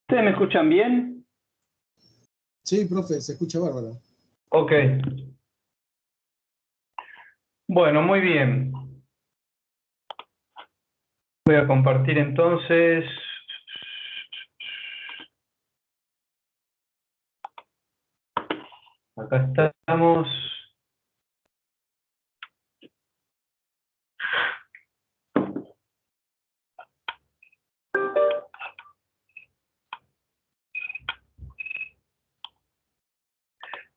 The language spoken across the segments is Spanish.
¿Ustedes me escuchan bien? Sí, profe, se escucha bárbaro. Ok. Bueno, muy bien. Voy a compartir entonces. Acá estamos.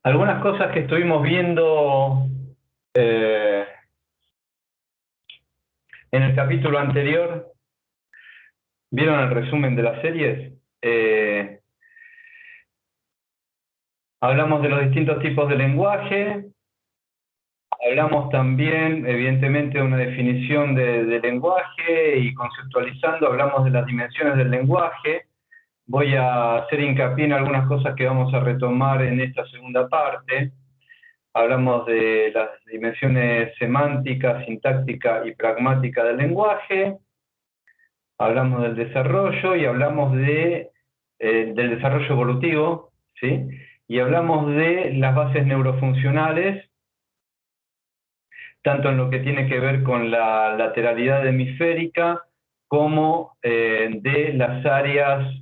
Algunas cosas que estuvimos viendo en el capítulo anterior. ¿Vieron el resumen de las series? Hablamos de los distintos tipos de lenguaje. Hablamos también, evidentemente, de una definición de lenguaje y conceptualizando, hablamos de las dimensiones del lenguaje. Voy a hacer hincapié en algunas cosas que vamos a retomar en esta segunda parte. Hablamos de las dimensiones semántica, sintáctica y pragmática del lenguaje. Hablamos del desarrollo y hablamos del desarrollo evolutivo, ¿sí? Y hablamos de las bases neurofuncionales, tanto en lo que tiene que ver con la lateralidad hemisférica como de las áreas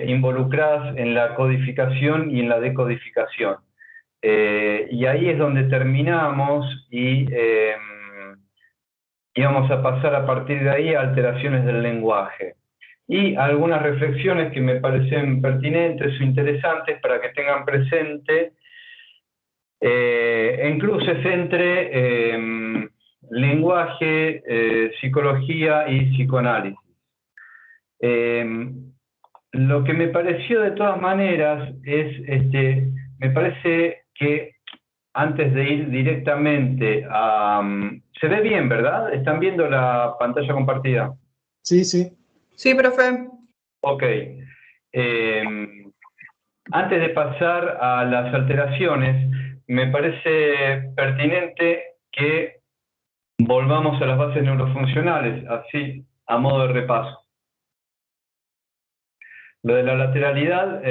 involucradas en la codificación y en la decodificación. Y ahí es donde terminamos y vamos a pasar a partir de ahí a alteraciones del lenguaje. Y algunas reflexiones que me parecen pertinentes o interesantes para que tengan presente en cruces entre lenguaje, psicología y psicoanálisis. Lo que me pareció de todas maneras es, me parece que antes de ir directamente a... ¿Se ve bien, verdad? ¿Están viendo la pantalla compartida? Sí, sí. Sí, profe. Ok. Antes de pasar a las alteraciones, me parece pertinente que volvamos a las bases neurofuncionales, así a modo de repaso. Lo de la lateralidad,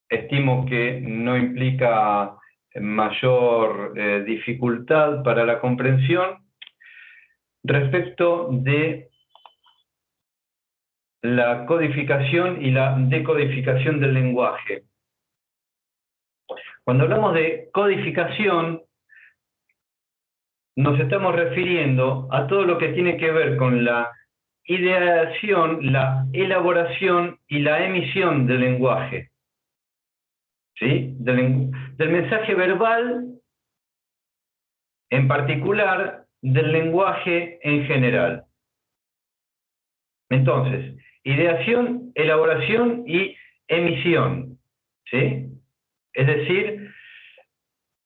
estimo que no implica mayor dificultad para la comprensión. Respecto de la codificación y la decodificación del lenguaje. Cuando hablamos de codificación, nos estamos refiriendo a todo lo que tiene que ver con la ideación, la elaboración y la emisión del lenguaje. ¿Sí? Del mensaje verbal, en particular, del lenguaje en general. Entonces, ideación, elaboración y emisión. ¿Sí? Es decir,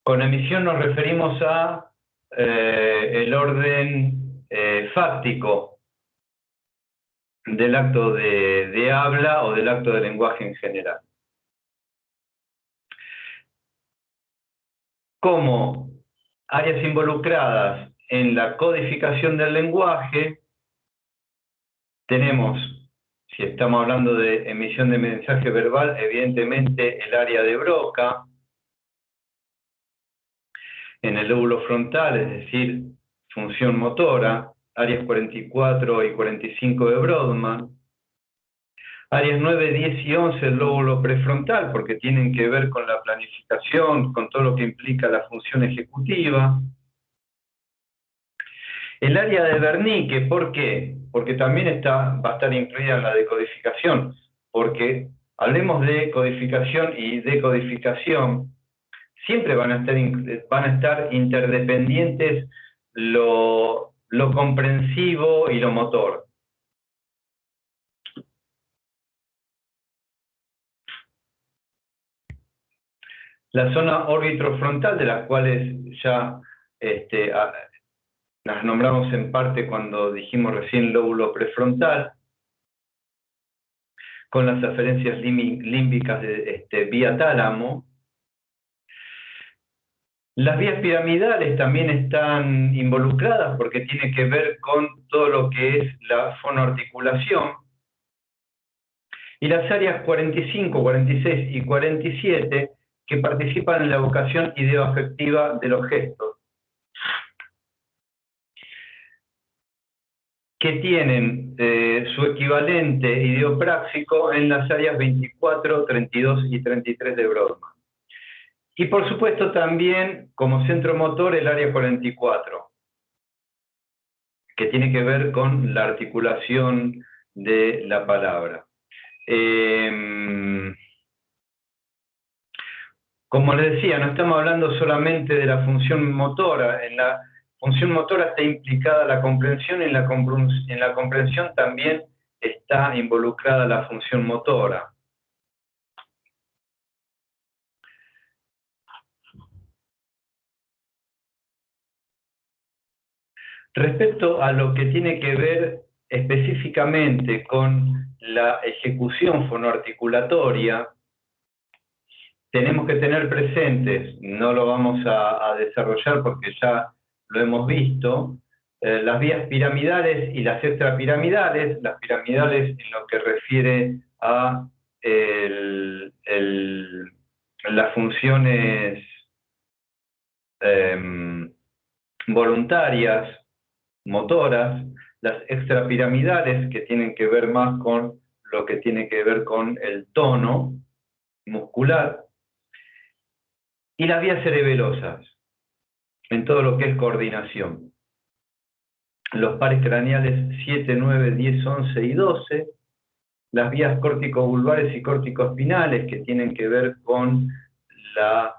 con emisión nos referimos a el orden fáctico del acto de habla o del acto de lenguaje en general. Como áreas involucradas en la codificación del lenguaje, tenemos, si estamos hablando de emisión de mensaje verbal, evidentemente el área de Broca, en el lóbulo frontal, es decir, función motora, áreas 44 y 45 de Brodmann, áreas 9, 10 y 11 del lóbulo prefrontal, porque tienen que ver con la planificación, con todo lo que implica la función ejecutiva. El área de Wernicke, ¿por qué? Porque también va a estar incluida en la decodificación, porque hablemos de codificación y decodificación, siempre van a estar interdependientes lo comprensivo y lo motor. La zona órbitofrontal, de las cuales ya las nombramos en parte cuando dijimos recién lóbulo prefrontal, con las aferencias límbicas de vía tálamo. Las vías piramidales también están involucradas porque tiene que ver con todo lo que es la fonoarticulación. y las áreas 45, 46 y 47 que participan en la evocación ideoafectiva de los gestos, que tienen su equivalente ideopráctico en las áreas 24, 32 y 33 de Brodmann. Y por supuesto también como centro motor el área 44, que tiene que ver con la articulación de la palabra. Como les decía, no estamos hablando solamente de la función motora. En la función motora está implicada la comprensión y en la comprensión también está involucrada la función motora. Respecto a lo que tiene que ver específicamente con la ejecución fonoarticulatoria, tenemos que tener presentes, no lo vamos a desarrollar porque ya lo hemos visto, las vías piramidales y las extrapiramidales. Las piramidales en lo que refiere a las funciones voluntarias, motoras, las extrapiramidales que tienen que ver más con lo que tiene que ver con el tono muscular, y las vías cerebelosas en todo lo que es coordinación. Los pares craneales 7, 9, 10, 11 y 12, las vías córtico-vulvares y córtico-espinales que tienen que ver con la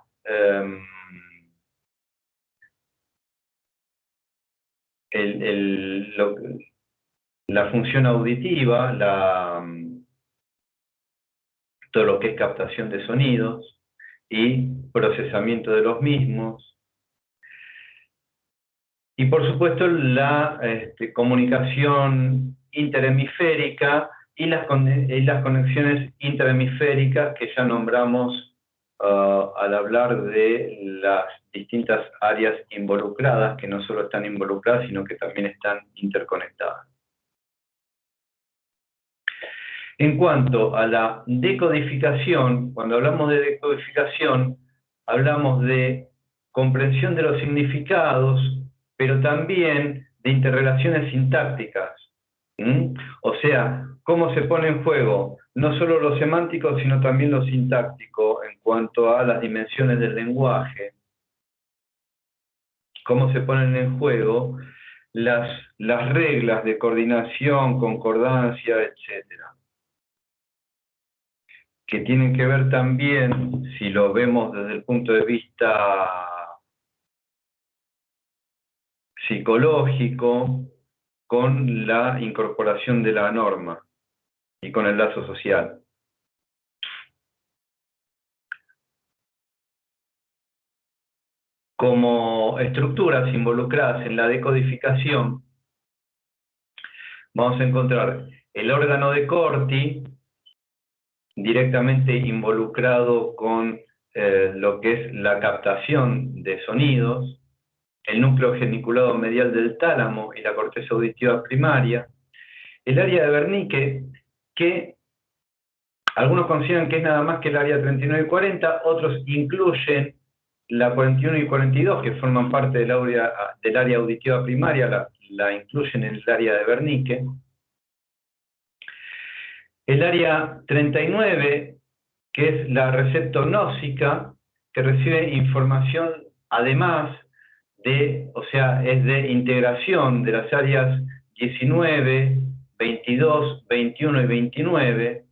la función auditiva, todo lo que es captación de sonidos y procesamiento de los mismos. Y por supuesto la comunicación interhemisférica y las conexiones interhemisféricas que ya nombramos al hablar de las distintas áreas involucradas, que no solo están involucradas, sino que también están interconectadas. En cuanto a la decodificación, cuando hablamos de decodificación, hablamos de comprensión de los significados, pero también de interrelaciones sintácticas. O sea, cómo se pone en juego no solo lo semántico, sino también lo sintáctico en cuanto a las dimensiones del lenguaje. Cómo se ponen en juego las reglas de coordinación, concordancia, etcétera, que tienen que ver también, si lo vemos desde el punto de vista psicológico, con la incorporación de la norma y con el lazo social. Como estructuras involucradas en la decodificación, vamos a encontrar el órgano de Corti, directamente involucrado con lo que es la captación de sonidos, el núcleo geniculado medial del tálamo y la corteza auditiva primaria, el área de Wernicke, que algunos consideran que es nada más que el área 39 y 40, otros incluyen la 41 y 42, que forman parte del área auditiva primaria, la incluyen en el área de Wernicke. El área 39, que es la receptognósica, que recibe información además de, o sea, es de integración de las áreas 19, 22, 21 y 29.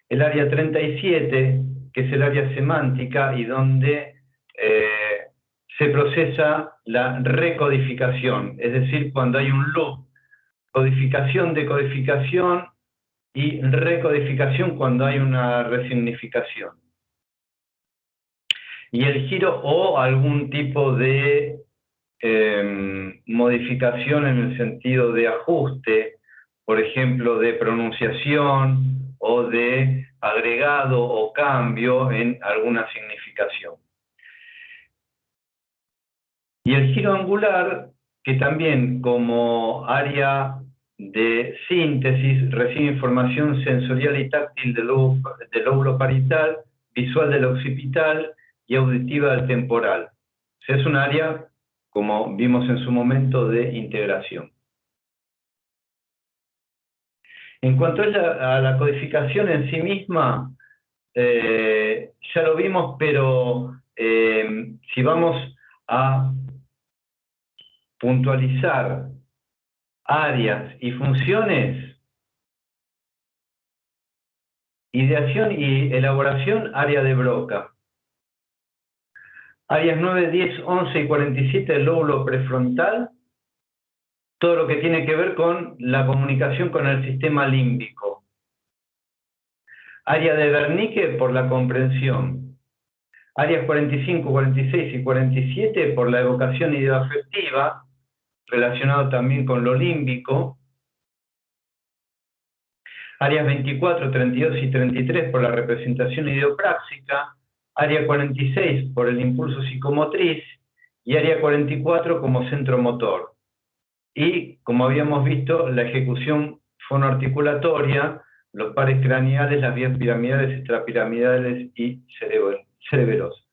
El área 37, que es el área semántica y donde se procesa la recodificación, es decir, cuando hay un loop, codificación, decodificación y recodificación cuando hay una resignificación. Y el giro o algún tipo de modificación en el sentido de ajuste, por ejemplo, de pronunciación o de agregado o cambio en alguna significación. Y el giro angular, que también como área de síntesis, recibe información sensorial y táctil del lóbulo parietal, visual del occipital y auditiva del temporal. O sea, es un área, como vimos en su momento, de integración. En cuanto a la codificación en sí misma, ya lo vimos, pero si vamos a puntualizar áreas y funciones, ideación y elaboración, área de Broca. Áreas 9, 10, 11 y 47 del lóbulo prefrontal, todo lo que tiene que ver con la comunicación con el sistema límbico. Área de Wernicke por la comprensión. Áreas 45, 46 y 47 por la evocación ideoafectiva, relacionado también con lo límbico. Áreas 24, 32 y 33 por la representación ideopráctica. Área 46 por el impulso psicomotriz y área 44 como centro motor. Y, como habíamos visto, la ejecución fonoarticulatoria, los pares craneales, las vías piramidales, extrapiramidales y cerebelosos.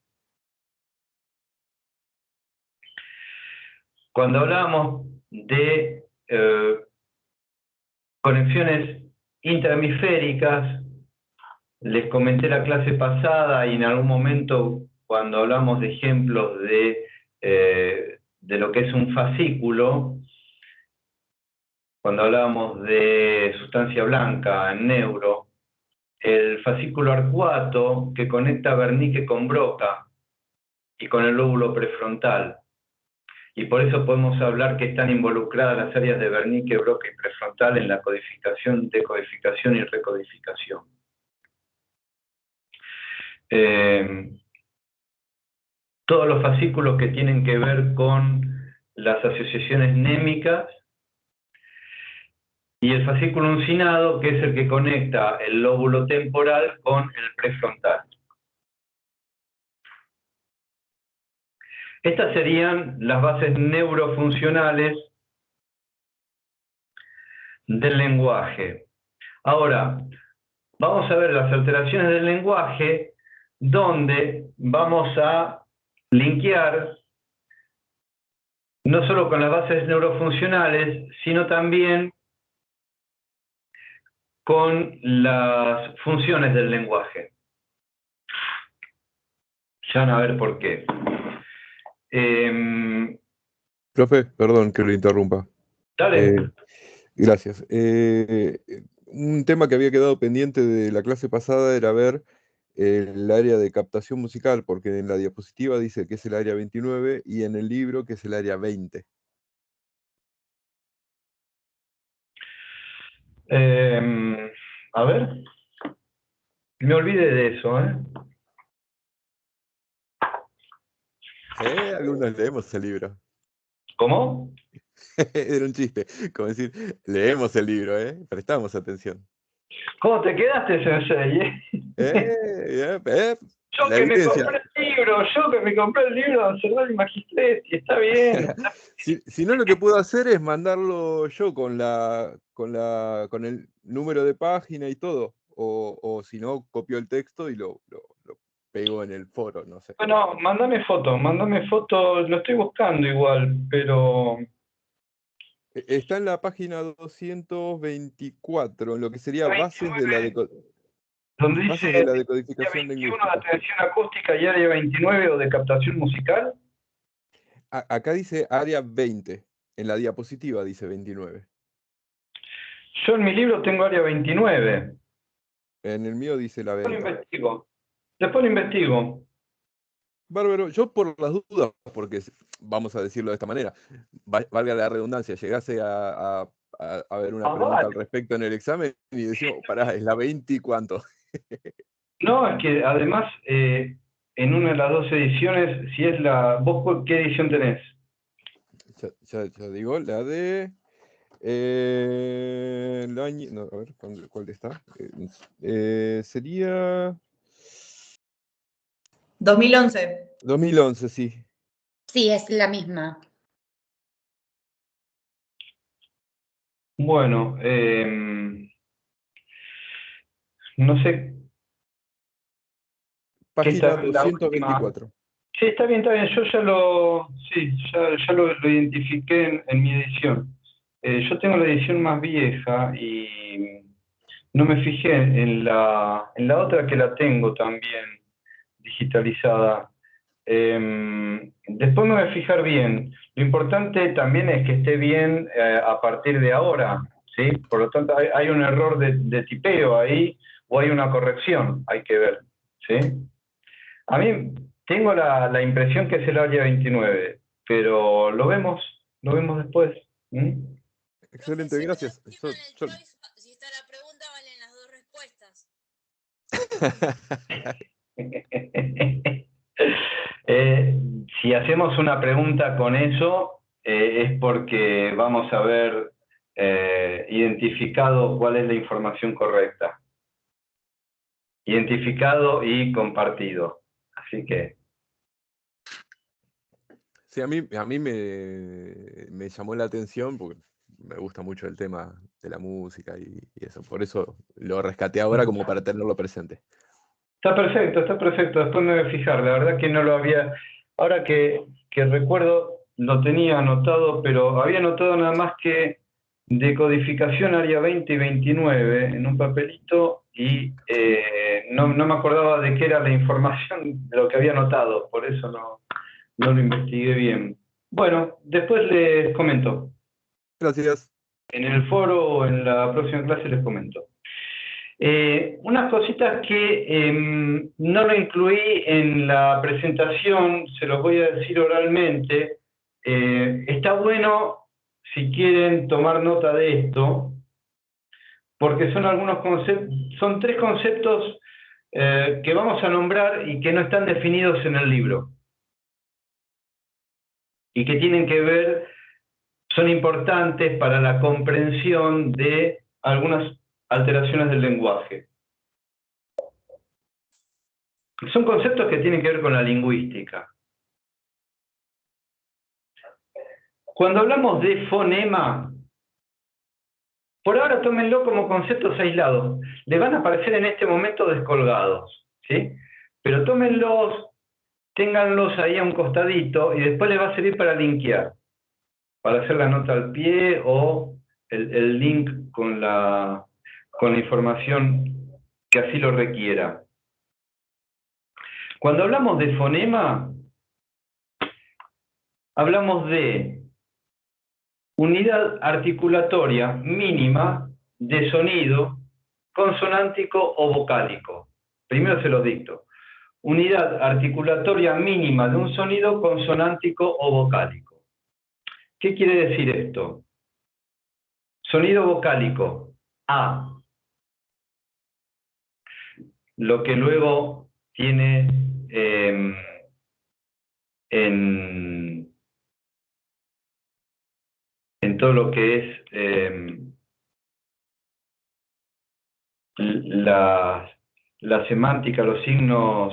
Cuando hablábamos de conexiones intrahemisféricas, les comenté la clase pasada y en algún momento cuando hablamos de ejemplos de lo que es un fascículo, cuando hablábamos de sustancia blanca en neuro, el fascículo arcuato que conecta Wernicke con Broca y con el lóbulo prefrontal. Y por eso podemos hablar que están involucradas las áreas de Wernicke, Broca y prefrontal en la codificación, decodificación y recodificación. Todos los fascículos que tienen que ver con las asociaciones némicas y el fascículo uncinado, que es el que conecta el lóbulo temporal con el prefrontal. Estas serían las bases neurofuncionales del lenguaje. Ahora, vamos a ver las alteraciones del lenguaje, donde vamos a linkear no solo con las bases neurofuncionales, sino también con las funciones del lenguaje. Ya van a ver por qué. Profe, perdón que lo interrumpa. Dale. Gracias. Un tema que había quedado pendiente de la clase pasada era ver el área de captación musical, porque en la diapositiva dice que es el área 29 y en el libro que es el área 20. A ver. Me olvidé de eso, ¿eh? Algunos leemos el libro. ¿Cómo? Era un chiste, como decir, leemos el libro, prestamos atención. ¿Cómo te quedaste, Sensei? Yo La que me evidencia. compré el libro, de Cervantes y Magistresi, está bien. Si no, lo que puedo hacer es mandarlo yo con el número de página y todo. O si no, copio el texto y lo pego en el foro, no sé. Bueno, mándame foto, lo estoy buscando igual, pero... Está en la página 224, en lo que sería bases de la donde dice área decodificación 21 de lingüística. atención acústica y área 29 o de captación musical. Acá dice área 20, en la diapositiva dice 29. Yo en mi libro tengo área 29. En el mío dice la 20. Después lo investigo. Bárbaro, yo por las dudas, porque vamos a decirlo de esta manera, valga la redundancia, llegase a ver una pregunta al respecto en el examen y decimos, pará, es la 20 y cuánto. No, es que además, en una de las dos ediciones, si es la... ¿Vos qué edición tenés? Ya digo, la de... el año, no, a ver, ¿cuál está? Sería... 2011. 2011, sí. Sí, es la misma. Bueno, no sé qué Página está la última. 224. Sí, está bien, está bien. Yo ya lo identifiqué en mi edición. Yo tengo la edición más vieja y no me fijé en la otra que la tengo también digitalizada. Después me voy a fijar bien. Lo importante también es que esté bien a partir de ahora, ¿sí? Por lo tanto, hay un error de tipeo ahí o hay una corrección, hay que ver, ¿sí? A mí tengo la impresión que es el área 29, pero lo vemos después. ¿Mm? Profe, Excelente, si está gracias. encima en el choice, si está la pregunta, valen las dos respuestas. Eh, si hacemos una pregunta con eso, es porque vamos a haber identificado cuál es la información correcta. Identificado y compartido. Así que, Sí, a mí me llamó la atención porque me gusta mucho el tema de la música y eso. Por eso lo rescaté ahora como para tenerlo presente. está perfecto, está perfecto. Después me voy a fijar. La verdad que no lo había. Ahora que recuerdo, lo tenía anotado, pero había anotado nada más que decodificación área 20 y 29 en un papelito y no me acordaba de qué era la información de lo que había anotado. Por eso no lo investigué bien. Bueno, después les comento. Gracias. En el foro o en la próxima clase les comento. Unas cositas que no lo incluí en la presentación, se los voy a decir oralmente. Está bueno, si quieren tomar nota de esto, porque son algunos conceptos, son 3 conceptos que vamos a nombrar y que no están definidos en el libro. Y que tienen que ver, son importantes para la comprensión de algunas alteraciones del lenguaje. Son conceptos que tienen que ver con la lingüística. Cuando hablamos de fonema, por ahora tómenlo como conceptos aislados. Le van a aparecer en este momento descolgados, ¿sí? Pero tómenlos, ténganlos ahí a un costadito y después les va a servir para linkear, para hacer la nota al pie o el link con la información que así lo requiera. Cuando hablamos de fonema, hablamos de unidad articulatoria mínima de sonido consonántico o vocálico. Primero se los dicto. Unidad articulatoria mínima de un sonido consonántico o vocálico. ¿Qué quiere decir esto? Sonido vocálico, A. Lo que luego tiene en todo lo que es la semántica, los signos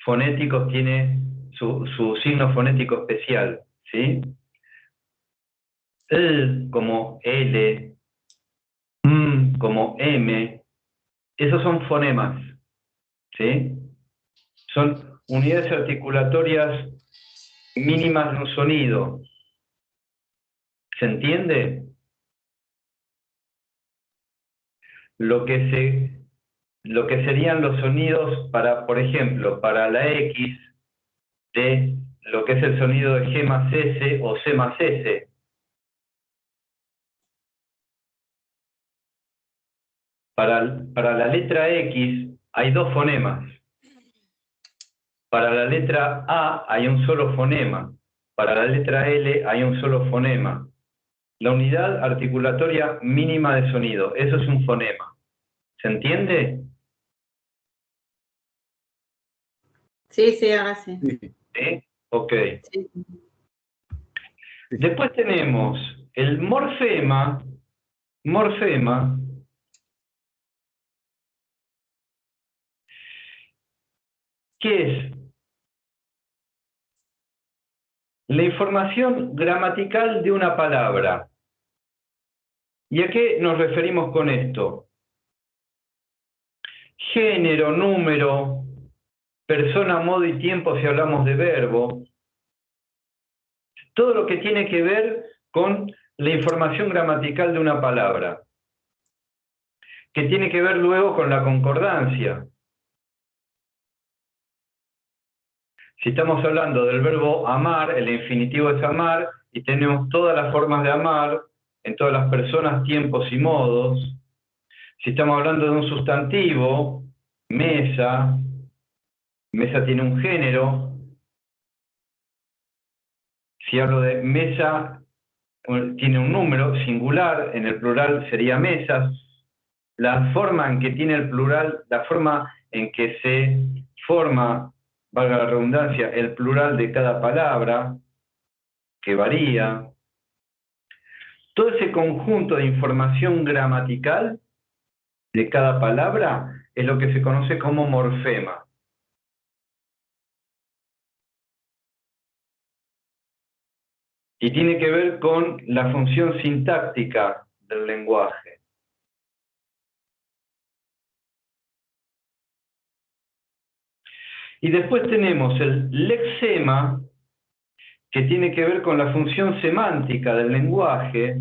fonéticos, tiene su signo fonético especial, ¿sí? Como L, como M, esos son fonemas, ¿sí? Son unidades articulatorias mínimas de un sonido. ¿Se entiende? Lo que serían los sonidos para, por ejemplo, para la X de lo que es el sonido de G más S o C más S. Para la letra X hay 2 fonemas. Para la letra A hay un solo fonema. Para la letra L hay un solo fonema. La unidad articulatoria mínima de sonido, eso es un fonema. ¿Se entiende? Sí, ahora sí. ¿Sí? Ok. Sí. Después tenemos el morfema, que es la información gramatical de una palabra. ¿Y a qué nos referimos con esto? Género, número, persona, modo y tiempo si hablamos de verbo. Todo lo que tiene que ver con la información gramatical de una palabra, que tiene que ver luego con la concordancia. Si estamos hablando del verbo amar, el infinitivo es amar, y tenemos todas las formas de amar, en todas las personas, tiempos y modos. Si estamos hablando de un sustantivo, mesa, mesa tiene un género. Si hablo de mesa, tiene un número singular, en el plural sería mesas. La forma en que tiene el plural, la forma en que se forma, valga la redundancia, el plural de cada palabra, que varía. Todo ese conjunto de información gramatical de cada palabra es lo que se conoce como morfema. Y tiene que ver con la función sintáctica del lenguaje. Y después tenemos el lexema, que tiene que ver con la función semántica del lenguaje,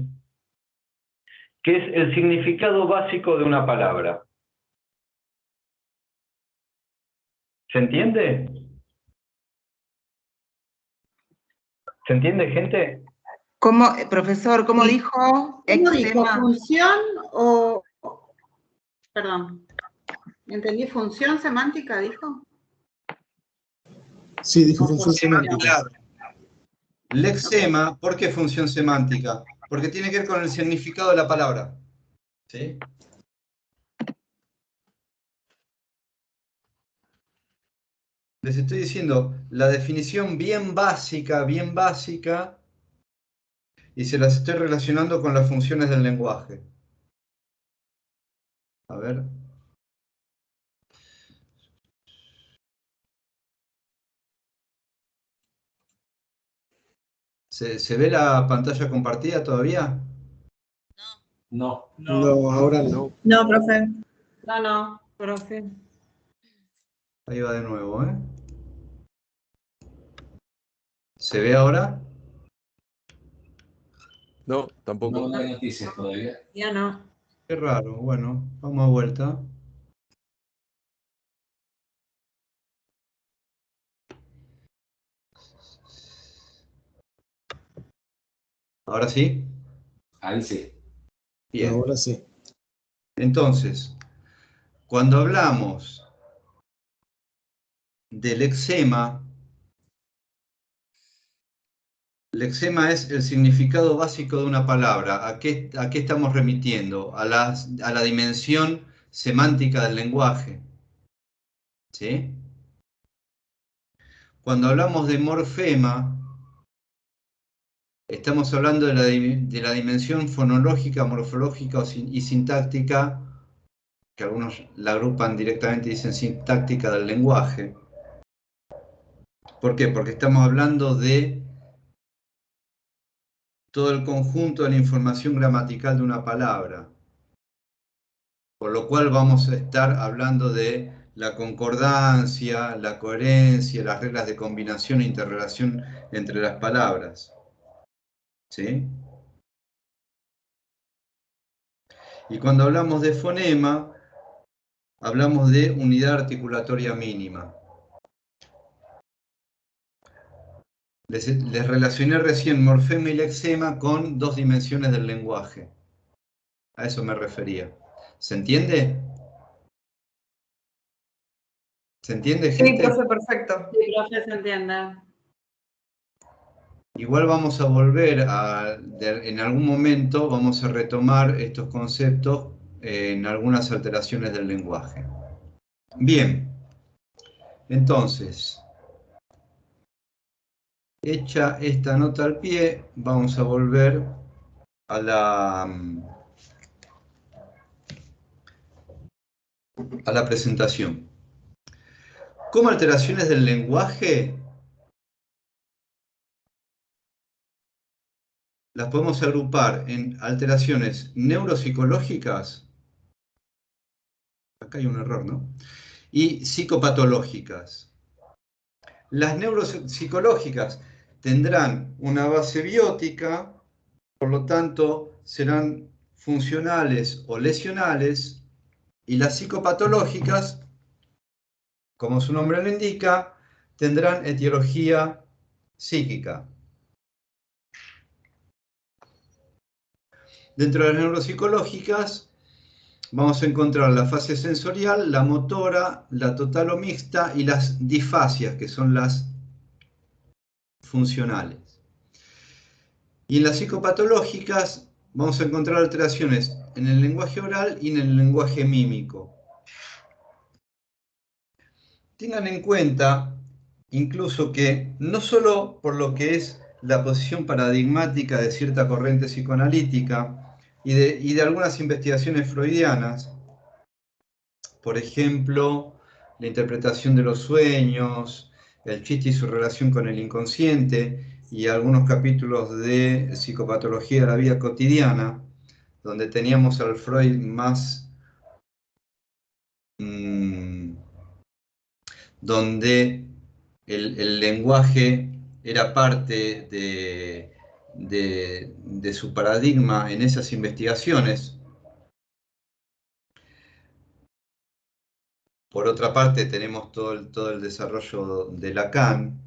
que es el significado básico de una palabra. ¿Se entiende? ¿Se entiende, gente? ¿Cómo, profesor, cómo Sí. dijo? ¿Cómo dijo? Eczema. ¿Función o...? Perdón. ¿Entendí? ¿Función semántica dijo? Sí, dijo función semántica. Claro. Lexema, ¿por qué función semántica? Porque tiene que ver con el significado de la palabra. ¿Sí? Les estoy diciendo la definición bien básica, y se las estoy relacionando con las funciones del lenguaje. A ver. ¿Se ve la pantalla compartida todavía? No. No, ahora no. No, profe. No, profe. Ahí va de nuevo, ¿eh? ¿Se ve ahora? No, tampoco. No hay noticias todavía. Ya no. Qué raro. Bueno, vamos a vuelta. ¿Ahora sí? Ahí sí. Bien. Ahora sí. Entonces, cuando hablamos del lexema es el significado básico de una palabra. ¿A qué estamos remitiendo? A la dimensión semántica del lenguaje. ¿Sí? Cuando hablamos de morfema, estamos hablando de la dimensión fonológica, morfológica y sintáctica, que algunos la agrupan directamente y dicen sintáctica del lenguaje. ¿Por qué? Porque estamos hablando de todo el conjunto de la información gramatical de una palabra. Por lo cual vamos a estar hablando de la concordancia, la coherencia, las reglas de combinación e interrelación entre las palabras. ¿Sí? Y cuando hablamos de fonema, hablamos de unidad articulatoria mínima. Les relacioné recién morfema y lexema con dos dimensiones del lenguaje. A eso me refería. ¿Se entiende? ¿Se entiende, Sí, gente? profe, perfecto. Sí, profe, se entiende. Igual vamos a volver en algún momento vamos a retomar estos conceptos en algunas alteraciones del lenguaje. Bien, entonces, hecha esta nota al pie, vamos a volver a la presentación. Como alteraciones del lenguaje, las podemos agrupar en alteraciones neuropsicológicas, acá hay un error, ¿no? Y psicopatológicas. Las neuropsicológicas tendrán una base biótica, por lo tanto serán funcionales o lesionales, y las psicopatológicas, como su nombre lo indica, tendrán etiología psíquica. Dentro de las neuropsicológicas vamos a encontrar la fase sensorial, la motora, la total o mixta y las disfasias, que son las funcionales. Y en las psicopatológicas vamos a encontrar alteraciones en el lenguaje oral y en el lenguaje mímico. Tengan en cuenta incluso que no solo por lo que es la posición paradigmática de cierta corriente psicoanalítica y de algunas investigaciones freudianas, por ejemplo, la interpretación de los sueños, el chiste y su relación con el inconsciente, y algunos capítulos de psicopatología de la vida cotidiana, donde teníamos al Freud más, donde el lenguaje era parte de su paradigma en esas investigaciones. Por otra parte, tenemos todo el desarrollo de Lacan.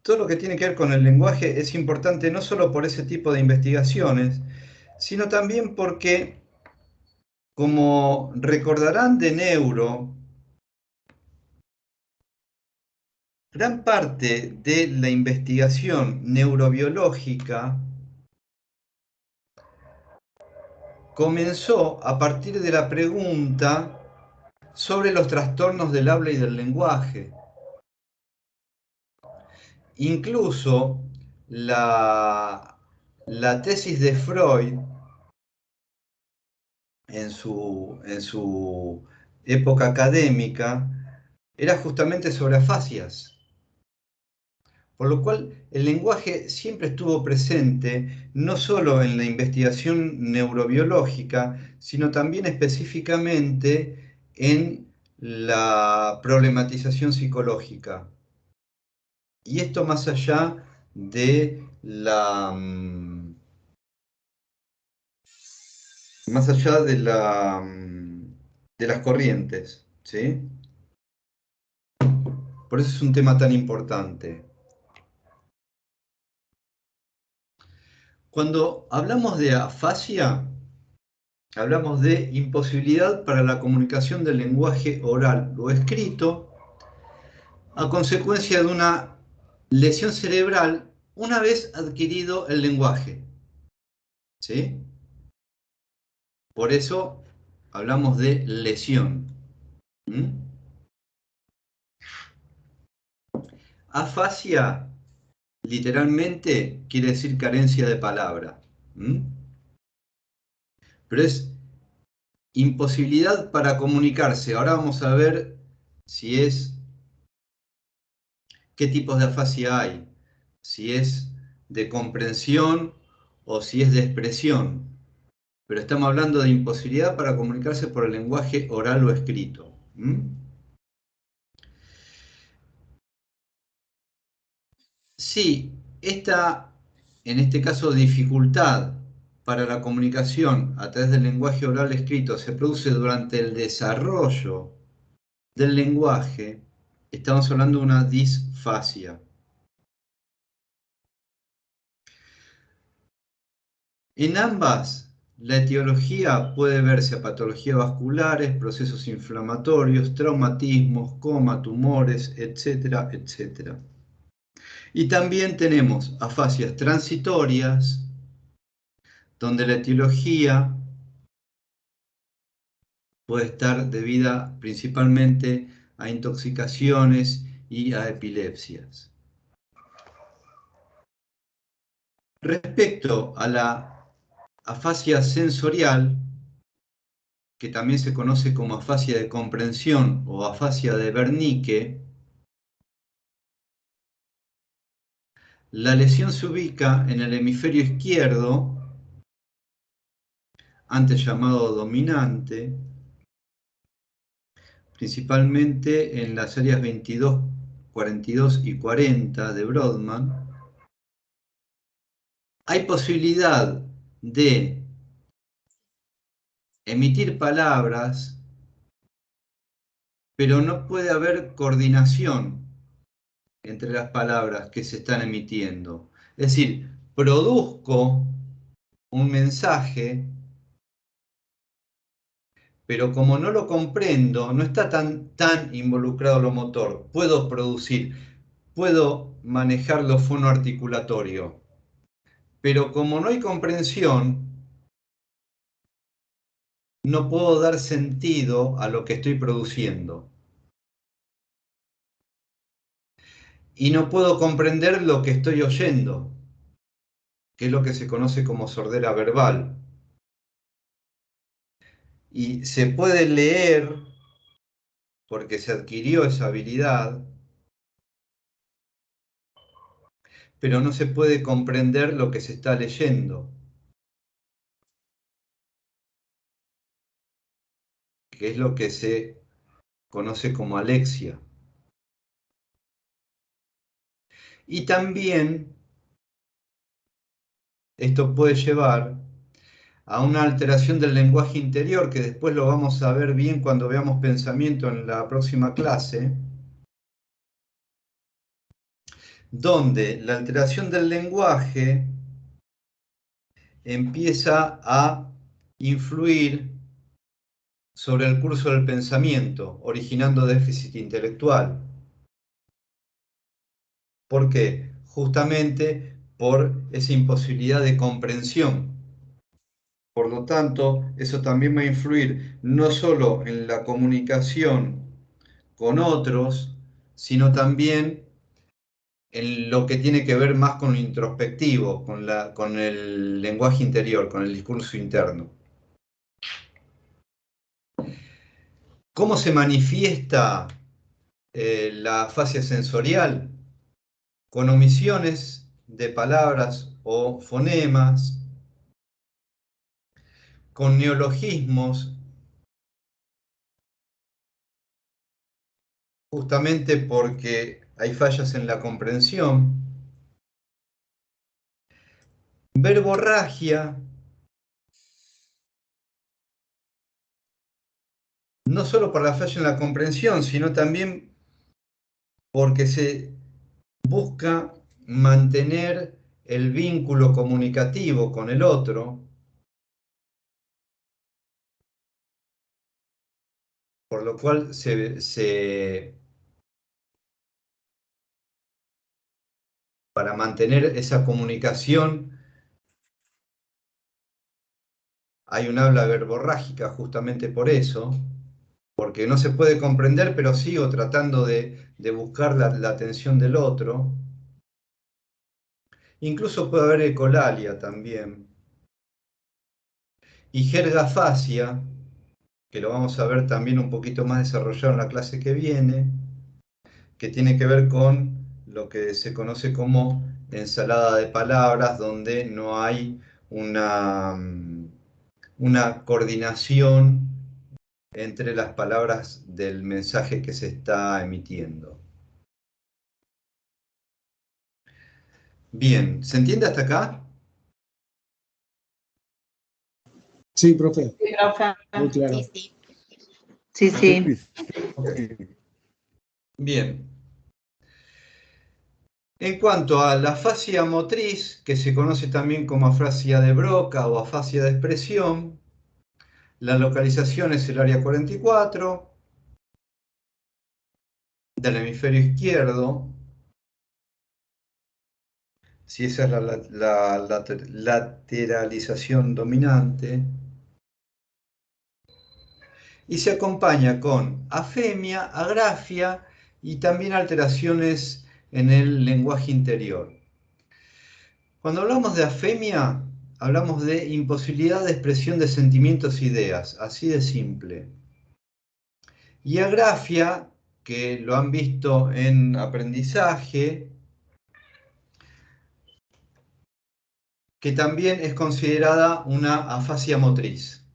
Todo lo que tiene que ver con el lenguaje es importante no solo por ese tipo de investigaciones, sino también porque, como recordarán de neuro, gran parte de la investigación neurobiológica comenzó a partir de la pregunta sobre los trastornos del habla y del lenguaje. Incluso la tesis de Freud, en su época académica, era justamente sobre afasias. Por lo cual el lenguaje siempre estuvo presente, no solo en la investigación neurobiológica, sino también específicamente en la problematización psicológica. Y esto más allá de de las corrientes, ¿sí? Por eso es un tema tan importante. Cuando hablamos de afasia, hablamos de imposibilidad para la comunicación del lenguaje oral o escrito a consecuencia de una lesión cerebral una vez adquirido el lenguaje, ¿sí? Por eso hablamos de lesión. Afasia, literalmente, quiere decir carencia de palabra. Pero es imposibilidad para comunicarse. Ahora vamos a ver qué tipos de afasia hay. Si es de comprensión o si es de expresión. Pero estamos hablando de imposibilidad para comunicarse por el lenguaje oral o escrito. Sí, en este caso, dificultad para la comunicación a través del lenguaje oral escrito se produce durante el desarrollo del lenguaje, estamos hablando de una disfasia. En ambas, la etiología puede verse a patologías vasculares, procesos inflamatorios, traumatismos, coma, tumores, etcétera, etcétera. Y también tenemos afasias transitorias, donde la etiología puede estar debida principalmente a intoxicaciones y a epilepsias. Respecto a la afasia sensorial, que también se conoce como afasia de comprensión o afasia de Wernicke, La lesión se ubica en el hemisferio izquierdo, antes llamado dominante, principalmente en las áreas 22, 42 y 40 de Brodmann. Hay posibilidad de emitir palabras, pero no puede haber coordinación entre las palabras que se están emitiendo. Es decir, produzco un mensaje, pero como no lo comprendo, no está tan involucrado lo motor. Puedo producir, puedo manejar lo fonoarticulatorio, pero como no hay comprensión, no puedo dar sentido a lo que estoy produciendo. Y no puedo comprender lo que estoy oyendo, que es lo que se conoce como sordera verbal. Y se puede leer, porque se adquirió esa habilidad, pero no se puede comprender lo que se está leyendo, que es lo que se conoce como alexia. Y también esto puede llevar a una alteración del lenguaje interior, que después lo vamos a ver bien cuando veamos pensamiento en la próxima clase, donde la alteración del lenguaje empieza a influir sobre el curso del pensamiento, originando déficit intelectual. ¿Por qué? Justamente por esa imposibilidad de comprensión. Por lo tanto, eso también va a influir no solo en la comunicación con otros, sino también en lo que tiene que ver más con lo introspectivo, con el lenguaje interior, con el discurso interno. ¿Cómo se manifiesta la afasia sensorial? Con omisiones de palabras o fonemas, con neologismos, justamente porque hay fallas en la comprensión. Verborragia, no solo por la falla en la comprensión, sino también porque se busca mantener el vínculo comunicativo con el otro, por lo cual para mantener esa comunicación hay un habla verborrágica justamente por eso, porque no se puede comprender, pero sigo tratando de buscar la atención del otro. Incluso puede haber ecolalia también. Y jergafasia, que lo vamos a ver también un poquito más desarrollado en la clase que viene, que tiene que ver con lo que se conoce como ensalada de palabras, donde no hay una coordinación entre las palabras del mensaje que se está emitiendo. Bien, ¿se entiende hasta acá? Sí, profe, Sí, profe. muy claro. Sí, sí. Sí, sí. Bien. En cuanto a la afasia motriz, que se conoce también como afasia de Broca o afasia de expresión, la localización es el área 44 del hemisferio izquierdo. Si esa es la lateralización dominante. Y se acompaña con afemia, agrafia y también alteraciones en el lenguaje interior. Cuando hablamos de afemia, hablamos de imposibilidad de expresión de sentimientos e ideas, así de simple. Y agrafia, que lo han visto en aprendizaje, que también es considerada una afasia motriz.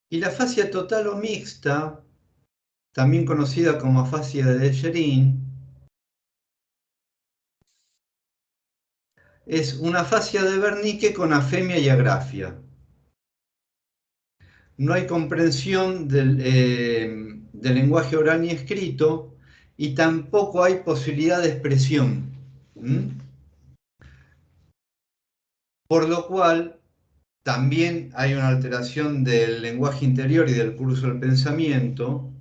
Y la afasia total o mixta, también conocida como afasia de Dejerine, es una afasia de Wernicke con afemia y agrafia. No hay comprensión del lenguaje oral ni escrito y tampoco hay posibilidad de expresión. Por lo cual, también hay una alteración del lenguaje interior y del curso del pensamiento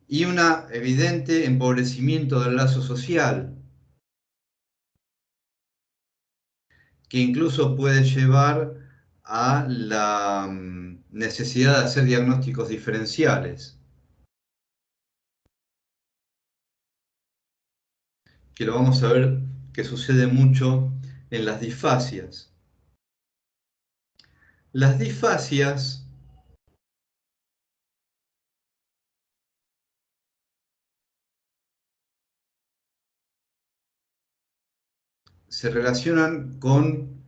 y un evidente empobrecimiento del lazo social, que incluso puede llevar a la necesidad de hacer diagnósticos diferenciales, que lo vamos a ver que sucede mucho en las disfasias. Las disfasias se relacionan con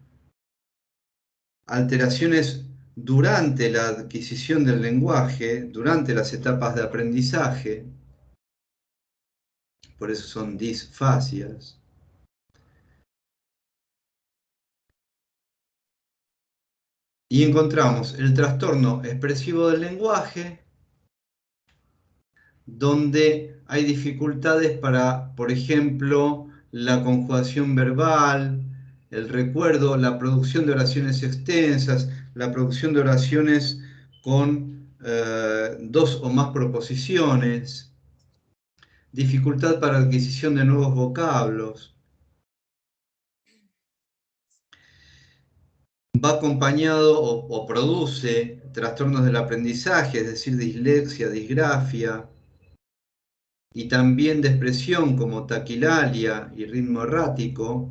alteraciones durante la adquisición del lenguaje, durante las etapas de aprendizaje, por eso son disfasias. Y encontramos el trastorno expresivo del lenguaje, donde hay dificultades para, por ejemplo, la conjugación verbal, el recuerdo, la producción de oraciones extensas, la producción de oraciones con dos o más proposiciones, dificultad para la adquisición de nuevos vocablos. Va acompañado o produce trastornos del aprendizaje, es decir, dislexia, disgrafia, y también de expresión como taquilalia y ritmo errático,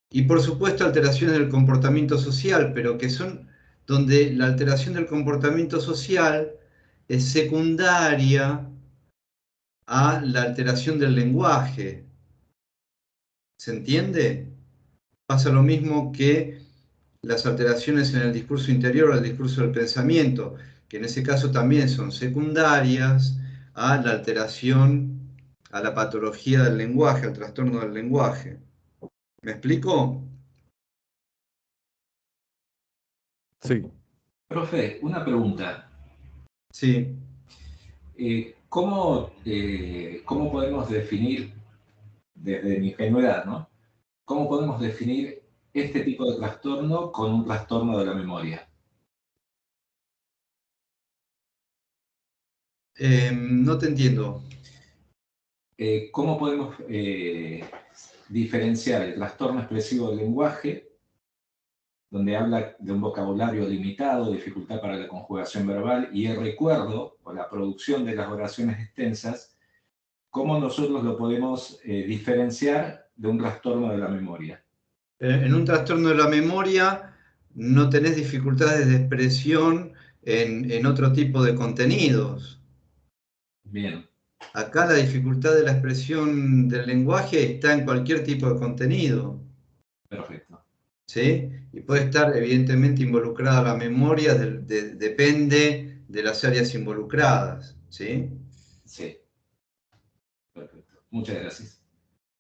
y por supuesto alteraciones del comportamiento social, pero que son donde la alteración del comportamiento social es secundaria a la alteración del lenguaje. ¿Se entiende? Pasa lo mismo que las alteraciones en el discurso interior o el discurso del pensamiento, que en ese caso también son secundarias a la alteración, a la patología del lenguaje, al trastorno del lenguaje. ¿Me explico? Sí. Profe, una pregunta. Sí. ¿Cómo podemos definir, desde mi ingenuidad, ¿no? ¿Cómo podemos definir este tipo de trastorno con un trastorno de la memoria? No te entiendo. ¿Cómo podemos diferenciar el trastorno expresivo del lenguaje, donde habla de un vocabulario limitado, dificultad para la conjugación verbal, y el recuerdo o la producción de las oraciones extensas? ¿Cómo nosotros lo podemos diferenciar de un trastorno de la memoria? En un trastorno de la memoria no tenés dificultades de expresión en otro tipo de contenidos. Bien. Acá la dificultad de la expresión del lenguaje está en cualquier tipo de contenido. Perfecto. ¿Sí? Y puede estar evidentemente involucrada la memoria, depende de las áreas involucradas. ¿Sí? Sí. Perfecto. Muchas gracias.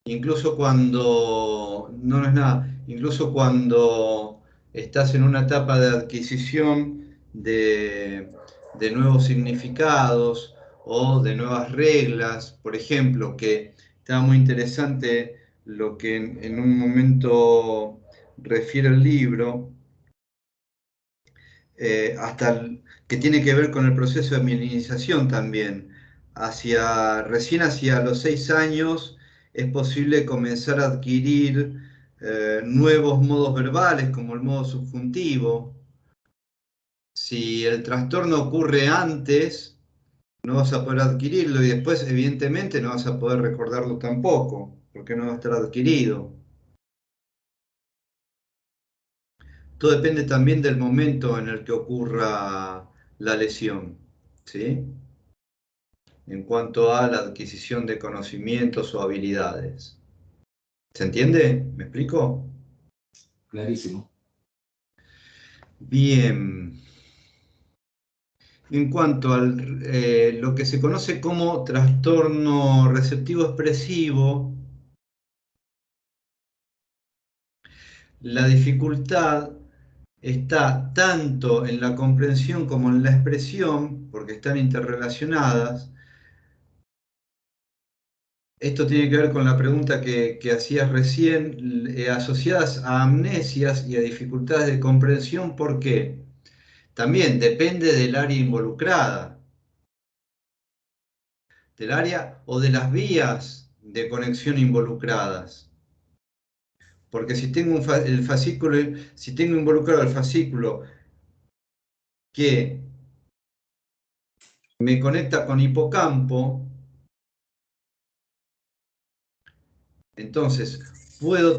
Incluso cuando, no es nada, incluso cuando estás en una etapa de adquisición de nuevos significados o de nuevas reglas, por ejemplo, que estaba muy interesante lo que en un momento refiere el libro, que tiene que ver con el proceso de mielinización también. Recién hacia los 6 años es posible comenzar a adquirir nuevos modos verbales, como el modo subjuntivo. Si el trastorno ocurre antes, no vas a poder adquirirlo y después, evidentemente, no vas a poder recordarlo tampoco, porque no va a estar adquirido. Todo depende también del momento en el que ocurra la lesión, ¿sí? En cuanto a la adquisición de conocimientos o habilidades. ¿Se entiende? ¿Me explico? Clarísimo. Bien. En cuanto a lo que se conoce como trastorno receptivo expresivo, la dificultad está tanto en la comprensión como en la expresión, porque están interrelacionadas. Esto tiene que ver con la pregunta que hacías recién, asociadas a amnesias y a dificultades de comprensión. ¿Por qué? También depende del área involucrada, del área o de las vías de conexión involucradas. Porque si tengo el fascículo, si tengo involucrado el fascículo que me conecta con hipocampo, entonces puedo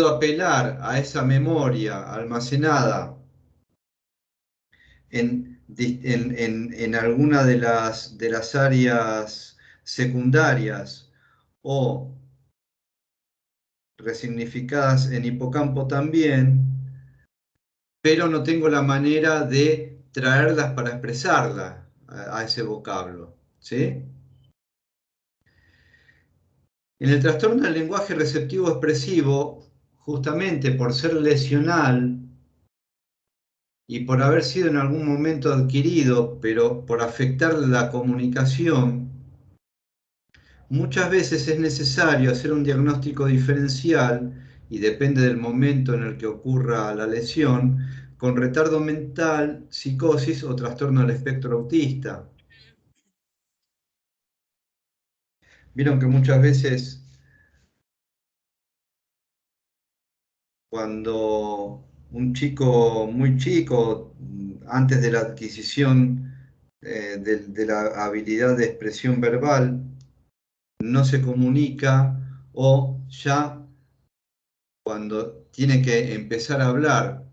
apelar a esa memoria almacenada en alguna de las áreas secundarias o resignificadas en hipocampo también, pero no tengo la manera de traerlas para expresarla a ese vocablo, ¿sí? En el trastorno del lenguaje receptivo expresivo, justamente por ser lesional y por haber sido en algún momento adquirido, pero por afectar la comunicación, muchas veces es necesario hacer un diagnóstico diferencial, y depende del momento en el que ocurra la lesión, con retardo mental, psicosis o trastorno del espectro autista. Vieron que muchas veces cuando un chico muy chico, antes de la adquisición de la habilidad de expresión verbal, no se comunica, o ya cuando tiene que empezar a hablar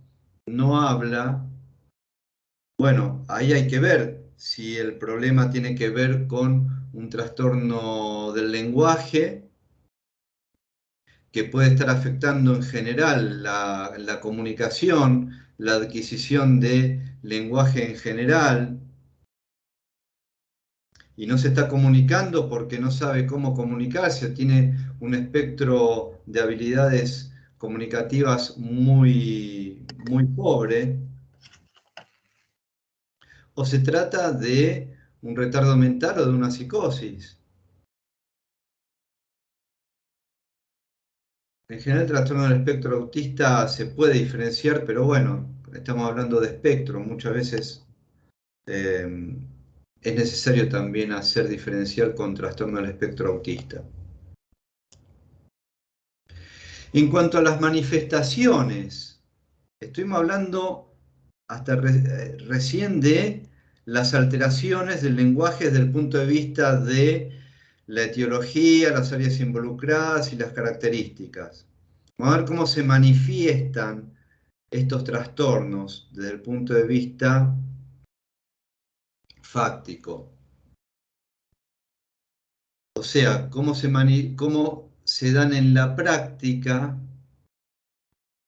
no habla, bueno, ahí hay que ver si el problema tiene que ver con un trastorno del lenguaje que puede estar afectando en general la comunicación, la adquisición de lenguaje en general, y no se está comunicando porque no sabe cómo comunicarse, tiene un espectro de habilidades comunicativas muy, muy pobre, o se trata de un retardo mental o de una psicosis. En general, el trastorno del espectro autista se puede diferenciar, pero bueno, estamos hablando de espectro, muchas veces es necesario también hacer diferencial con trastorno del espectro autista. En cuanto a las manifestaciones, estuvimos hablando hasta recién de las alteraciones del lenguaje desde el punto de vista de la etiología, las áreas involucradas y las características. Vamos a ver cómo se manifiestan estos trastornos desde el punto de vista fáctico. O sea, cómo se dan en la práctica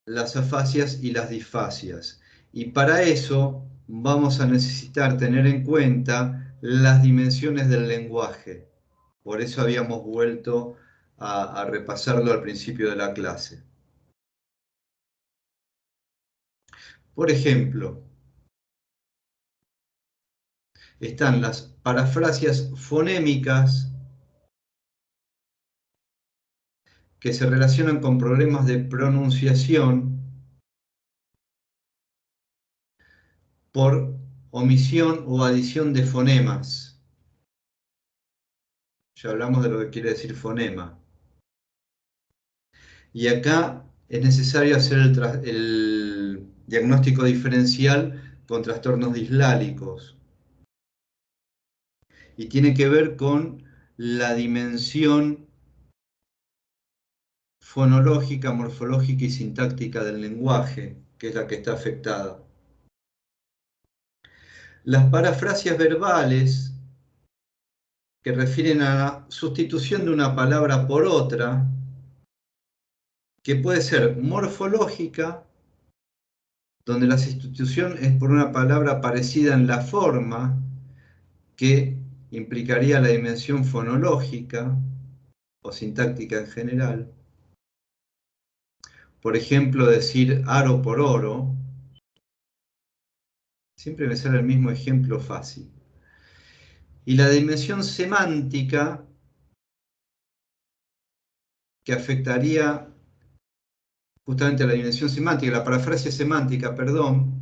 las afasias y las disfasias. Y para eso vamos a necesitar tener en cuenta las dimensiones del lenguaje. Por eso habíamos vuelto a repasarlo al principio de la clase. Por ejemplo, están las parafrasias fonémicas, que se relacionan con problemas de pronunciación por omisión o adición de fonemas. Ya hablamos de lo que quiere decir fonema. Y acá es necesario hacer el diagnóstico diferencial con trastornos dislálicos. Y tiene que ver con la dimensión fonológica, morfológica y sintáctica del lenguaje, que es la que está afectada. Las parafrasias verbales que refieren a la sustitución de una palabra por otra, que puede ser morfológica, donde la sustitución es por una palabra parecida en la forma, que implicaría la dimensión fonológica o sintáctica en general. Por ejemplo, decir aro por oro. Siempre me sale el mismo ejemplo fácil. Y la dimensión semántica, que afectaría justamente a la dimensión semántica, la parafrasia semántica, perdón,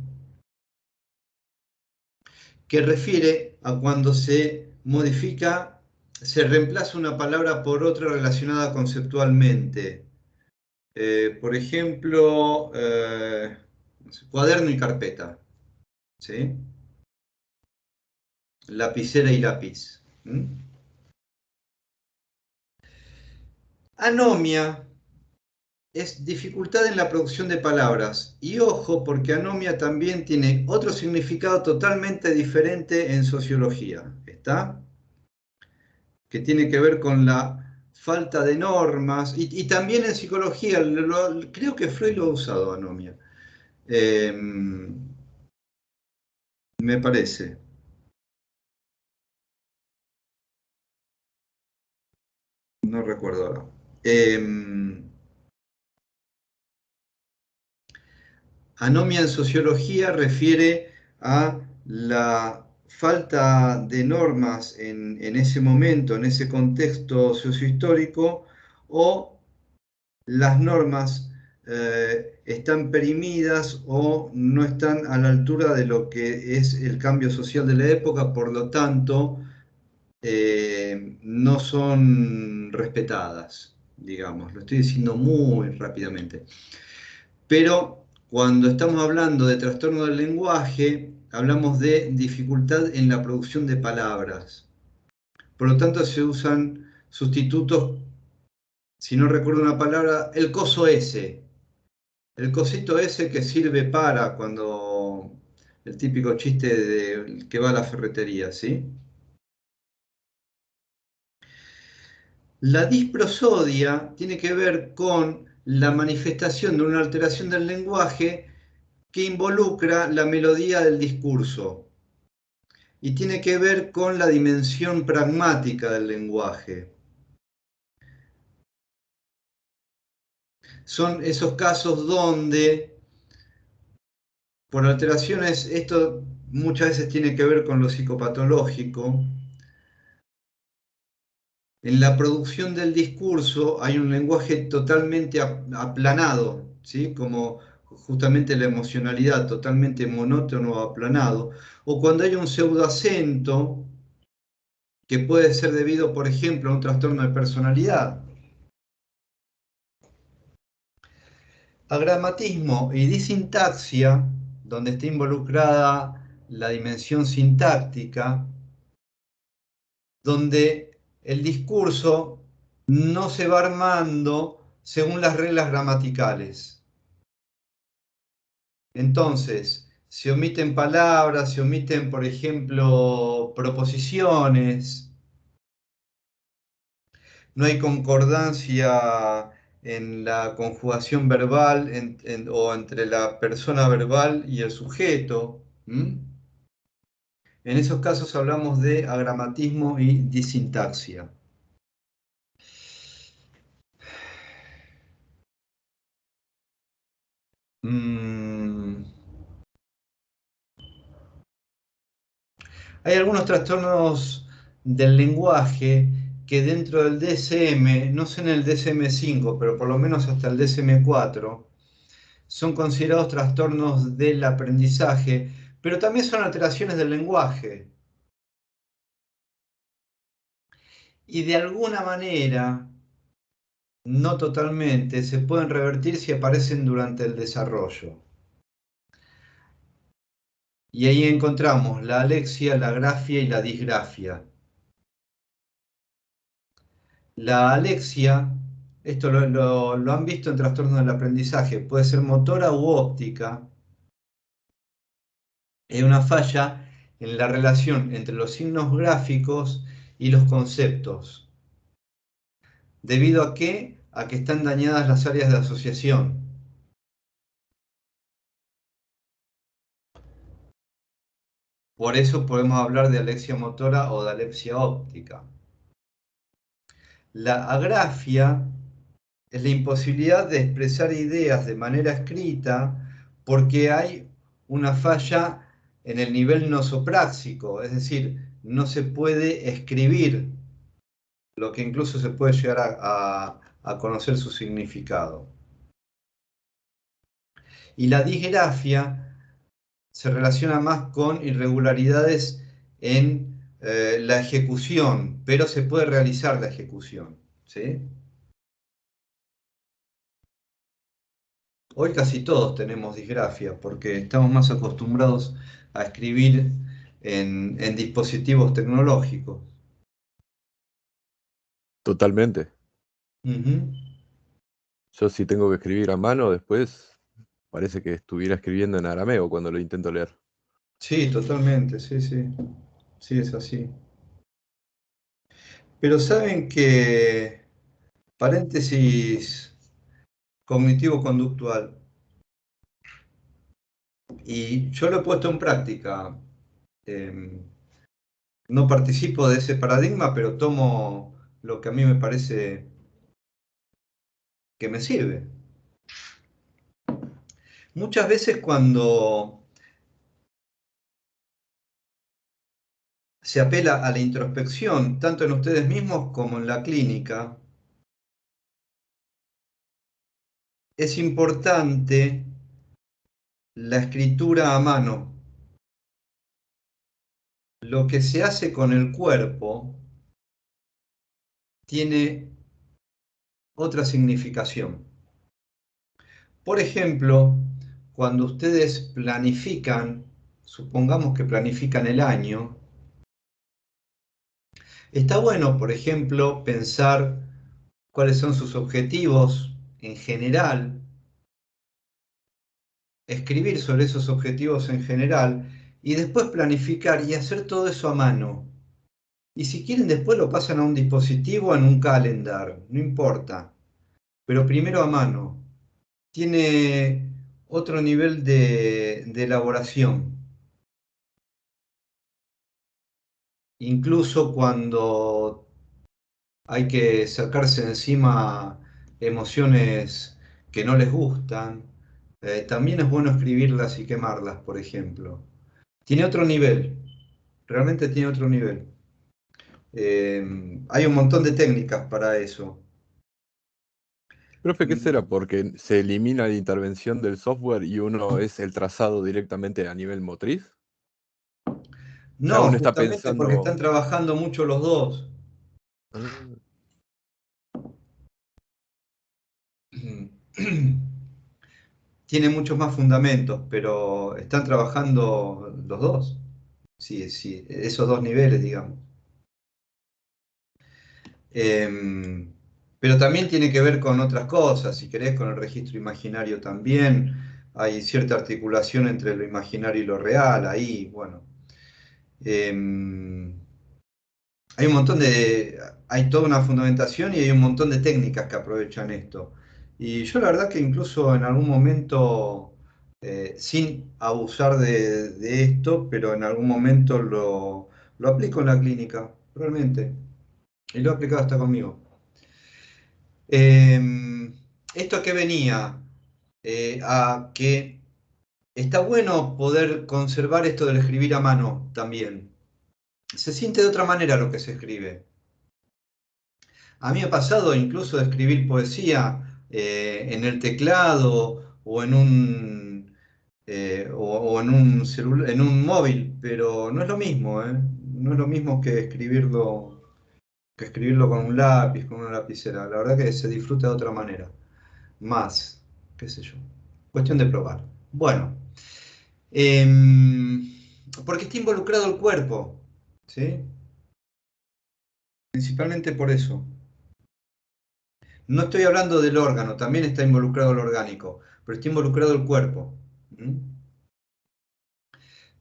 que refiere a cuando se modifica, se reemplaza una palabra por otra relacionada conceptualmente. Por ejemplo, cuaderno y carpeta, ¿sí? Lapicera y lápiz. Anomia es dificultad en la producción de palabras. Y ojo, porque anomia también tiene otro significado totalmente diferente en sociología. ¿Está? Que tiene que ver con la falta de normas. Y también en psicología, creo que Freud lo ha usado, anomia. Me parece. No recuerdo ahora. Anomia en sociología refiere a la falta de normas en ese momento, en ese contexto sociohistórico, o las normas están perimidas o no están a la altura de lo que es el cambio social de la época, por lo tanto, no son respetadas, digamos. Lo estoy diciendo muy rápidamente. Pero cuando estamos hablando de trastorno del lenguaje, hablamos de dificultad en la producción de palabras. Por lo tanto, se usan sustitutos, si no recuerdo una palabra, el coso ese. El cosito ese que sirve para cuando el típico chiste de que va a la ferretería, ¿sí? La disprosodia tiene que ver con la manifestación de una alteración del lenguaje que involucra la melodía del discurso y tiene que ver con la dimensión pragmática del lenguaje. Son esos casos donde, por alteraciones, esto muchas veces tiene que ver con lo psicopatológico. En la producción del discurso hay un lenguaje totalmente aplanado, ¿sí? Como justamente la emocionalidad, totalmente monótono o aplanado. O cuando hay un pseudoacento, que puede ser debido, por ejemplo, a un trastorno de personalidad. Agramatismo y disintaxia, donde está involucrada la dimensión sintáctica, donde el discurso no se va armando según las reglas gramaticales. Entonces, se omiten palabras, se omiten, por ejemplo, proposiciones, no hay concordancia en la conjugación verbal o entre la persona verbal y el sujeto. En esos casos hablamos de agramatismo y disintaxia. Hay algunos trastornos del lenguaje que dentro del DSM, no sé en el DSM-5, pero por lo menos hasta el DSM-4, son considerados trastornos del aprendizaje, pero también son alteraciones del lenguaje. Y de alguna manera, no totalmente, se pueden revertir si aparecen durante el desarrollo. Y ahí encontramos la alexia, la grafia y la disgrafia. La alexia, esto lo han visto en trastornos del aprendizaje, puede ser motora u óptica. Es una falla en la relación entre los signos gráficos y los conceptos. ¿Debido a qué? A que están dañadas las áreas de asociación. Por eso podemos hablar de alexia motora o de alexia óptica. La agrafia es la imposibilidad de expresar ideas de manera escrita porque hay una falla en el nivel nosopráxico, es decir, no se puede escribir, lo que incluso se puede llegar a conocer su significado. Y la disgrafia se relaciona más con irregularidades en la ejecución, pero se puede realizar la ejecución, ¿sí? Hoy casi todos tenemos disgrafia porque estamos más acostumbrados a escribir en dispositivos tecnológicos. Totalmente. Ujú. Yo si tengo que escribir a mano, después parece que estuviera escribiendo en arameo cuando lo intento leer. Sí, totalmente, sí, sí. Sí, es así. Pero saben que, paréntesis cognitivo-conductual, y yo lo he puesto en práctica. No participo de ese paradigma, pero tomo lo que a mí me parece que me sirve. Muchas veces cuando se apela a la introspección, tanto en ustedes mismos como en la clínica, es importante la escritura a mano. Lo que se hace con el cuerpo tiene otra significación. Por ejemplo, cuando ustedes planifican, supongamos que planifican el año, está bueno, por ejemplo, pensar cuáles son sus objetivos en general, escribir sobre esos objetivos en general y después planificar y hacer todo eso a mano. Y si quieren después lo pasan a un dispositivo, en un calendar, no importa, pero primero a mano. Tiene otro nivel de elaboración. Incluso cuando hay que sacarse de encima emociones que no les gustan, también es bueno escribirlas y quemarlas, por ejemplo. Tiene otro nivel, realmente tiene otro nivel. Hay un montón de técnicas para eso. Profe, ¿qué será? Porque se elimina la intervención del software y uno es el trazado directamente a nivel motriz. O sea, No, uno está justamente porque pensando. están trabajando mucho los dos. "Ah, Tiene muchos más fundamentos, pero están trabajando los dos. Sí, sí, esos dos niveles, digamos. Pero también tiene que ver con otras cosas, si querés, con el registro imaginario también. Hay cierta articulación entre lo imaginario y lo real, ahí, bueno. Em, hay un montón hay toda una fundamentación y hay un montón de técnicas que aprovechan esto. Y yo la verdad que incluso en algún momento, sin abusar de esto, pero en algún momento lo aplico en la clínica, realmente. Y lo he aplicado hasta conmigo. ¿Esto a qué venía? A que está bueno poder conservar esto del escribir a mano también. Se siente de otra manera lo que se escribe. A mí me ha pasado incluso de escribir poesía en el teclado o en o en un móvil, pero no es lo mismo, ¿eh? No es lo mismo que escribirlo con un lápiz, con una lapicera. La verdad que se disfruta de otra manera. Más, qué sé yo. Cuestión de probar. Bueno, em, porque está involucrado el cuerpo, ¿sí? Principalmente por eso. No estoy hablando del órgano, también está involucrado el orgánico, pero está involucrado el cuerpo. ¿Mm?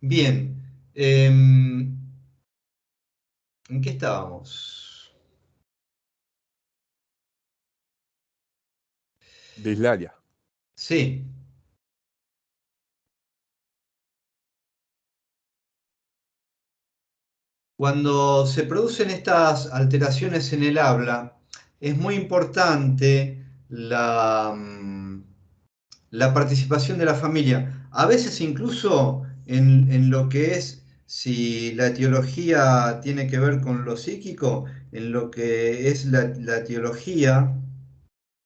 Bien. ¿En qué estábamos? Dislalia. Sí. Cuando se producen estas alteraciones en el habla, es muy importante la participación de la familia. A veces incluso en lo que es, si la etiología tiene que ver con lo psíquico, en lo que es la etiología,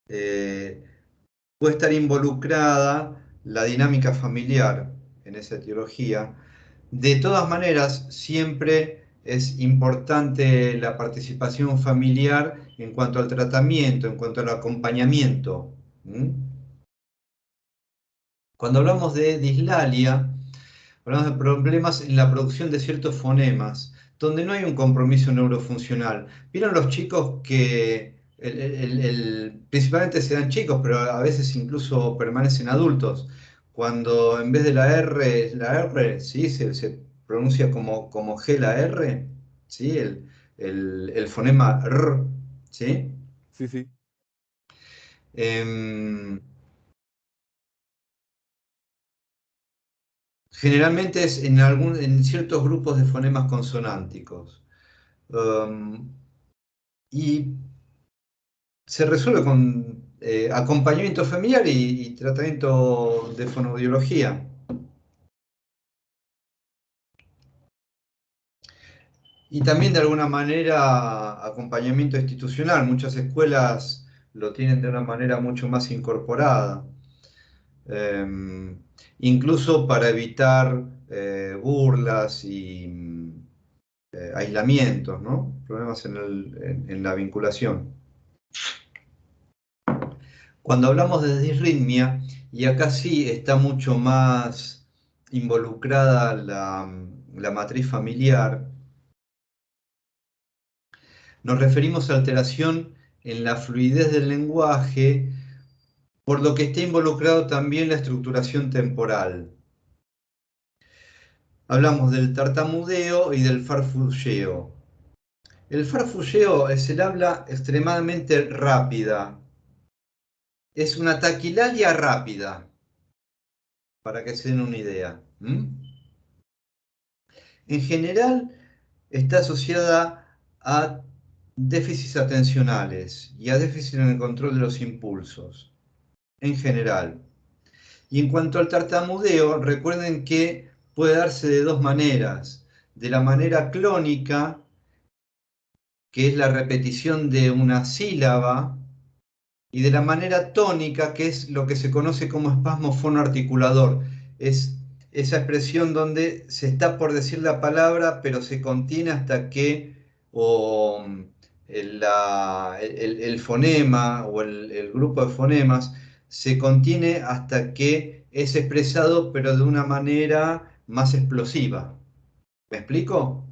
puede estar involucrada la dinámica familiar en esa etiología. De todas maneras, siempre es importante la participación familiar en cuanto al tratamiento, en cuanto al acompañamiento. Cuando hablamos de dislalia, hablamos de problemas en la producción de ciertos fonemas, donde no hay un compromiso neurofuncional. ¿Vieron los chicos que principalmente se dan chicos, pero a veces incluso permanecen adultos? Cuando en vez de la R, ¿sí? se pronuncia como G la R, ¿sí? El fonema R, ¿sí? Sí, sí. Generalmente es en ciertos grupos de fonemas consonánticos. Y se resuelve con acompañamiento familiar y tratamiento de fonoaudiología. Y también de alguna manera acompañamiento institucional. Muchas escuelas lo tienen de una manera mucho más incorporada. Incluso para evitar burlas y aislamientos, ¿no? Problemas en la vinculación. Cuando hablamos de disritmia, y acá sí está mucho más involucrada la matriz familiar, nos referimos a alteración en la fluidez del lenguaje, por lo que está involucrado también la estructuración temporal. Hablamos del tartamudeo y del farfulleo. El farfulleo es el habla extremadamente rápida. Es una taquilalia rápida, para que se den una idea. En general, está asociada a déficits atencionales y a déficit en el control de los impulsos, en general. Y en cuanto al tartamudeo, recuerden que puede darse de dos maneras. De la manera clónica, que es la repetición de una sílaba, y de la manera tónica, que es lo que se conoce como espasmo fonoarticulador. Es esa expresión donde se está por decir la palabra, pero se contiene hasta que el fonema o el grupo de fonemas se contiene hasta que es expresado, pero de una manera más explosiva. ¿Me explico?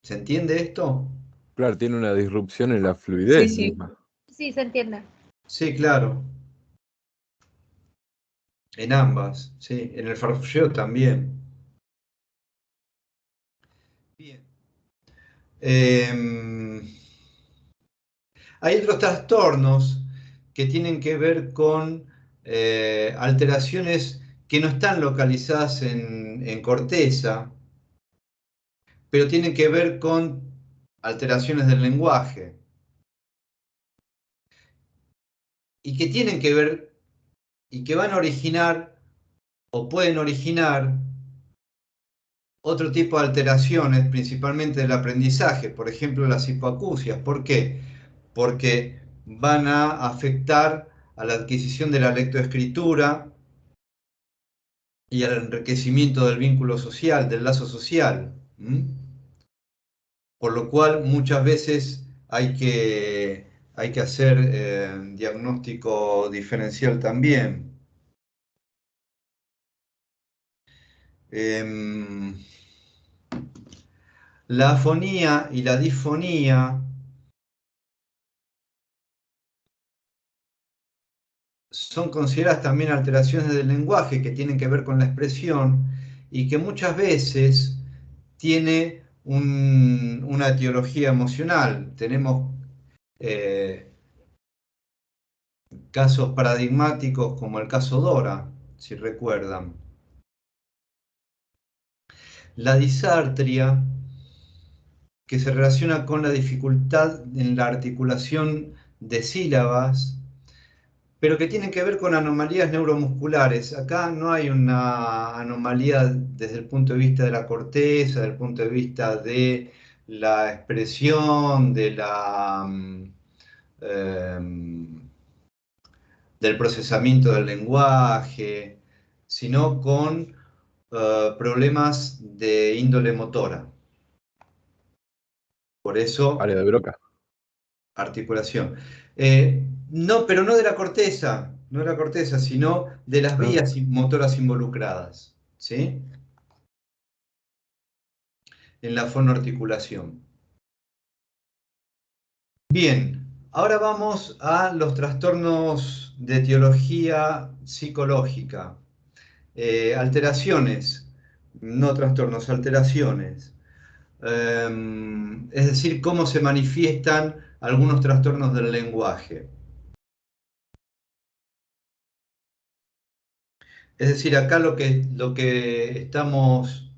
¿Se entiende esto? Claro, tiene una disrupción en la fluidez Sí, sí. misma. Sí, se entiende. Sí, claro. En ambas, sí. En el farfulleo también. Bien. Hay otros trastornos que tienen que ver con alteraciones que no están localizadas en corteza, pero tienen que ver con alteraciones del lenguaje. Y que tienen que ver y que van a originar o pueden originar otro tipo de alteraciones, principalmente del aprendizaje, por ejemplo las hipoacusias. ¿Por qué? Porque van a afectar a la adquisición de la lectoescritura y al enriquecimiento del vínculo social, del lazo social. Por lo cual muchas veces hay que hacer diagnóstico diferencial también. La afonía y la disfonía son consideradas también alteraciones del lenguaje que tienen que ver con la expresión y que muchas veces tiene una etiología emocional. Tenemos casos paradigmáticos como el caso Dora, si recuerdan. La disartria, que se relaciona con la dificultad en la articulación de sílabas, pero que tiene que ver con anomalías neuromusculares. Acá no hay una anomalía desde el punto de vista de la corteza, desde el punto de vista de la expresión, del procesamiento del lenguaje, sino con problemas de índole motora. Por eso, Área de Broca. articulación. No, pero no de la corteza, no de la corteza, sino de las vías motoras involucradas, ¿sí? En la fonoarticulación. Bien, ahora vamos a los trastornos de etiología psicológica. Alteraciones, no trastornos, alteraciones. Es decir, cómo se manifiestan algunos trastornos del lenguaje. Es decir, acá lo que estamos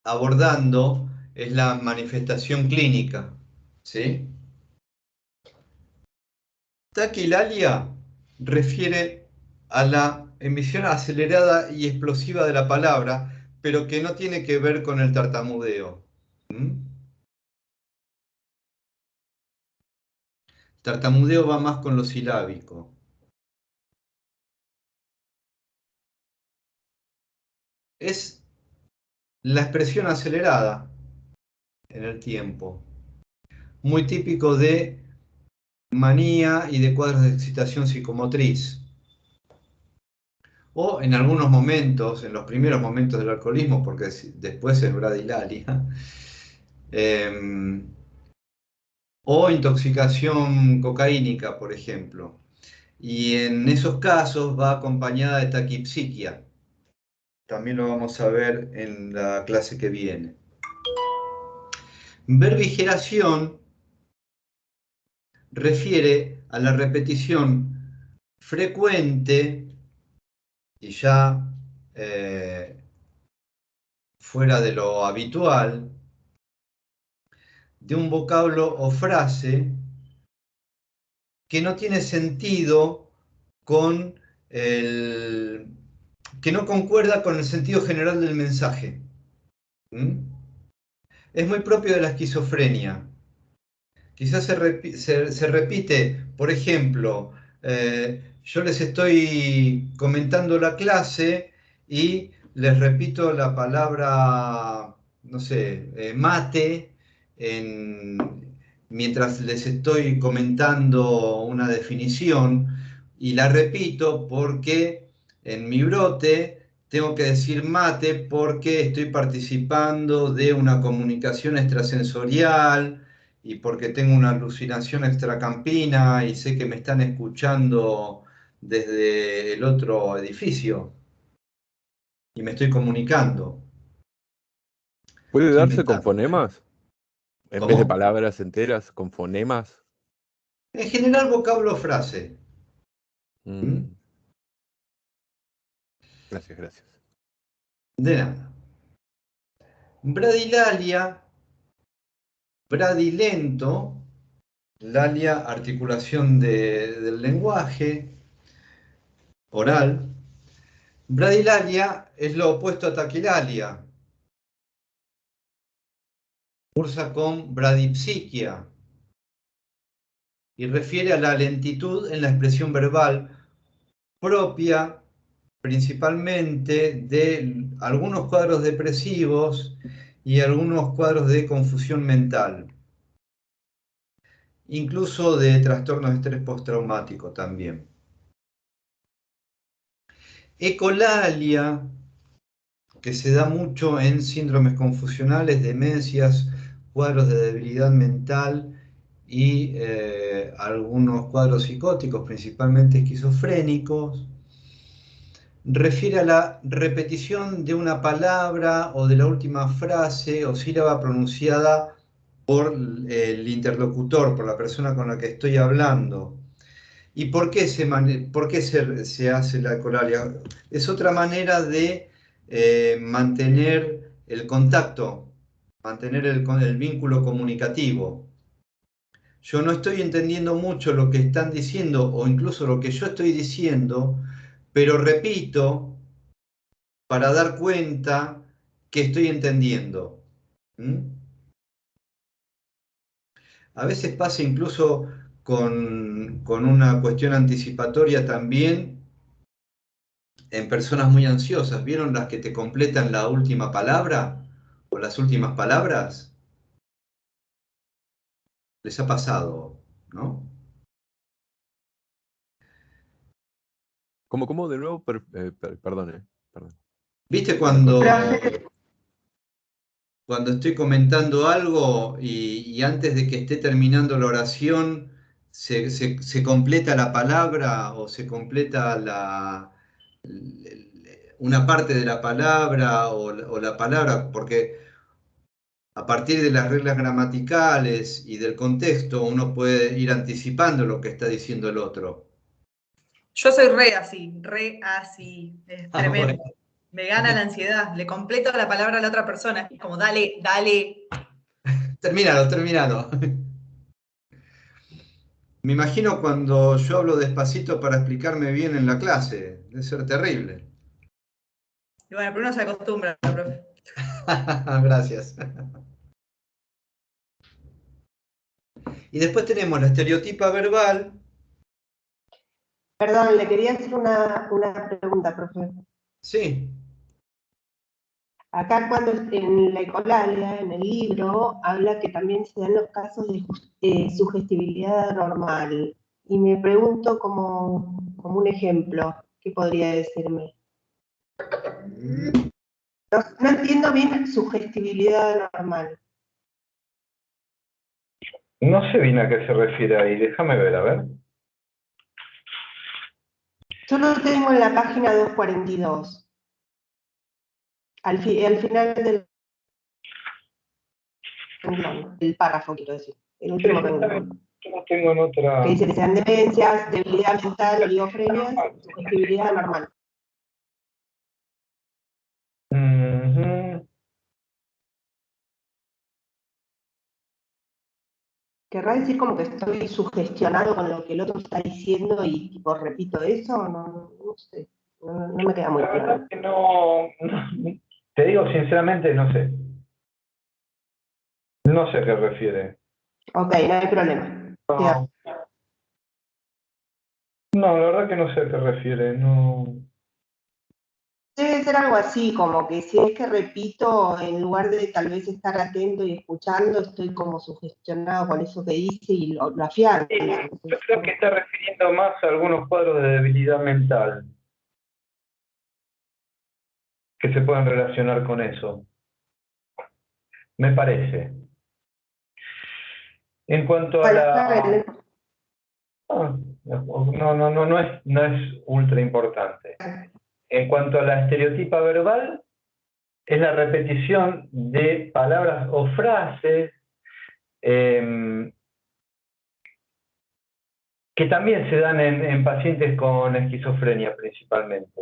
abordando es la manifestación clínica, ¿sí? Taquilalia refiere a la emisión acelerada y explosiva de la palabra, pero que no tiene que ver con el tartamudeo. Tartamudeo va más con lo silábico. Es la expresión acelerada en el tiempo, muy típico de manía y de cuadros de excitación psicomotriz. O en algunos momentos, en los primeros momentos del alcoholismo, porque después es bradilalia, o intoxicación cocaínica, por ejemplo. Y en esos casos va acompañada de taquipsiquia. También lo vamos a ver en la clase que viene. Verbigeración refiere a la repetición frecuente y ya fuera de lo habitual de un vocablo o frase que no tiene sentido con que no concuerda con el sentido general del mensaje. Es muy propio de la esquizofrenia. Quizás se repite, por ejemplo, yo les estoy comentando la clase y les repito la palabra, no sé, mate, mientras les estoy comentando una definición, y la repito porque en mi brote tengo que decir mate porque estoy participando de una comunicación extrasensorial y porque tengo una alucinación extracampina y sé que me están escuchando desde el otro edificio y me estoy comunicando. ¿Puede Estoy darse con inventando. fonemas? En ¿Cómo? vez de palabras enteras, con fonemas. En general, vocablo o frase. Gracias, gracias. De nada. Bradilalia, bradilento, lalia, articulación del lenguaje oral. Bradilalia es lo opuesto a taquilalia. Cursa con bradipsiquia y refiere a la lentitud en la expresión verbal propia principalmente de algunos cuadros depresivos y algunos cuadros de confusión mental, incluso de trastornos de estrés postraumático también. Ecolalia, que se da mucho en síndromes confusionales, demencias, cuadros de debilidad mental y algunos cuadros psicóticos, principalmente esquizofrénicos. refiere a la repetición de una palabra o de la última frase o sílaba pronunciada por el interlocutor, por la persona con la que estoy hablando. ¿Y por qué se hace la ecolalia? Es otra manera de mantener el contacto, mantener el vínculo comunicativo. Yo no estoy entendiendo mucho lo que están diciendo o incluso lo que yo estoy diciendo, pero repito para dar cuenta que estoy entendiendo. ¿Mm? A veces pasa incluso con una cuestión anticipatoria también en personas muy ansiosas. ¿Vieron las que te completan la última palabra o las últimas palabras? Les ha pasado, ¿no? ¿Cómo de nuevo? Perdón. ¿Viste cuando estoy comentando algo y antes de que esté terminando la oración se completa la palabra o se completa una parte de la palabra o la palabra? Porque a partir de las reglas gramaticales y del contexto uno puede ir anticipando lo que está diciendo el otro. Yo soy re así, es tremendo. Bueno. Me gana la ansiedad, le completo la palabra a la otra persona, es como dale. Terminalo. Me imagino cuando yo hablo despacito para explicarme bien en la clase, debe ser terrible. Y bueno, pero uno se acostumbra, profe. Gracias. Y después tenemos la estereotipa verbal. Perdón, le quería hacer una pregunta, profe. Sí. Acá cuando en la ecolalia, en el libro, habla que también se dan los casos de sugestibilidad normal. Y me pregunto como un ejemplo, ¿qué podría decirme? No entiendo bien sugestibilidad normal. No sé bien a qué se refiere ahí, déjame ver, a ver. Yo lo tengo en la página 242. Al final del párrafo, quiero decir. El último renglón. Yo no tengo en otra... Que dice que sean demencias, debilidad mental, oligofrenias, sugestibilidad normal. ¿Querrá decir como que estoy sugestionado con lo que el otro está diciendo y tipo repito eso? No sé. No me queda muy claro. La verdad que no, te digo sinceramente, no sé. No sé a qué refiere. Ok, no hay problema. No, la verdad que no sé a qué refiere. No. Debe ser algo así, como que si es que repito, en lugar de tal vez estar atento y escuchando, estoy como sugestionado con eso que dice y lo afianzo. Yo creo que está refiriendo más a algunos cuadros de debilidad mental que se pueden relacionar con eso. Me parece. En cuanto a la... No es ultra importante. En cuanto a la estereotipa verbal, es la repetición de palabras o frases que también se dan en pacientes con esquizofrenia principalmente.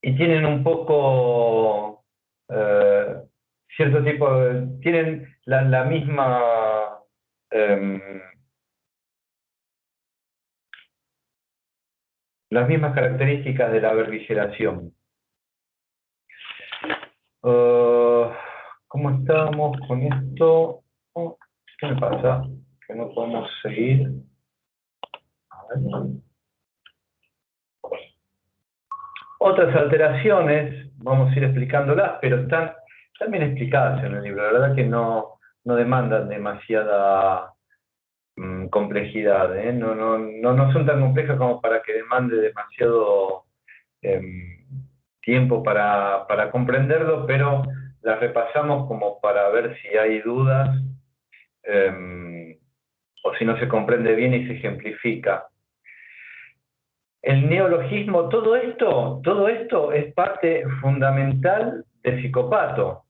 Y tienen un poco cierto tipo de... tienen la misma... las mismas características de la berbigeración. ¿Cómo estamos con esto? ¿Qué me pasa? Que no podemos seguir. A ver. Otras alteraciones, vamos a ir explicándolas, pero están bien explicadas en el libro. La verdad que no demandan demasiada complejidad. No son tan complejas como para que demande demasiado tiempo para comprenderlo, pero las repasamos como para ver si hay dudas o si no se comprende bien y se ejemplifica. El neologismo, todo esto es parte fundamental de Psicopato.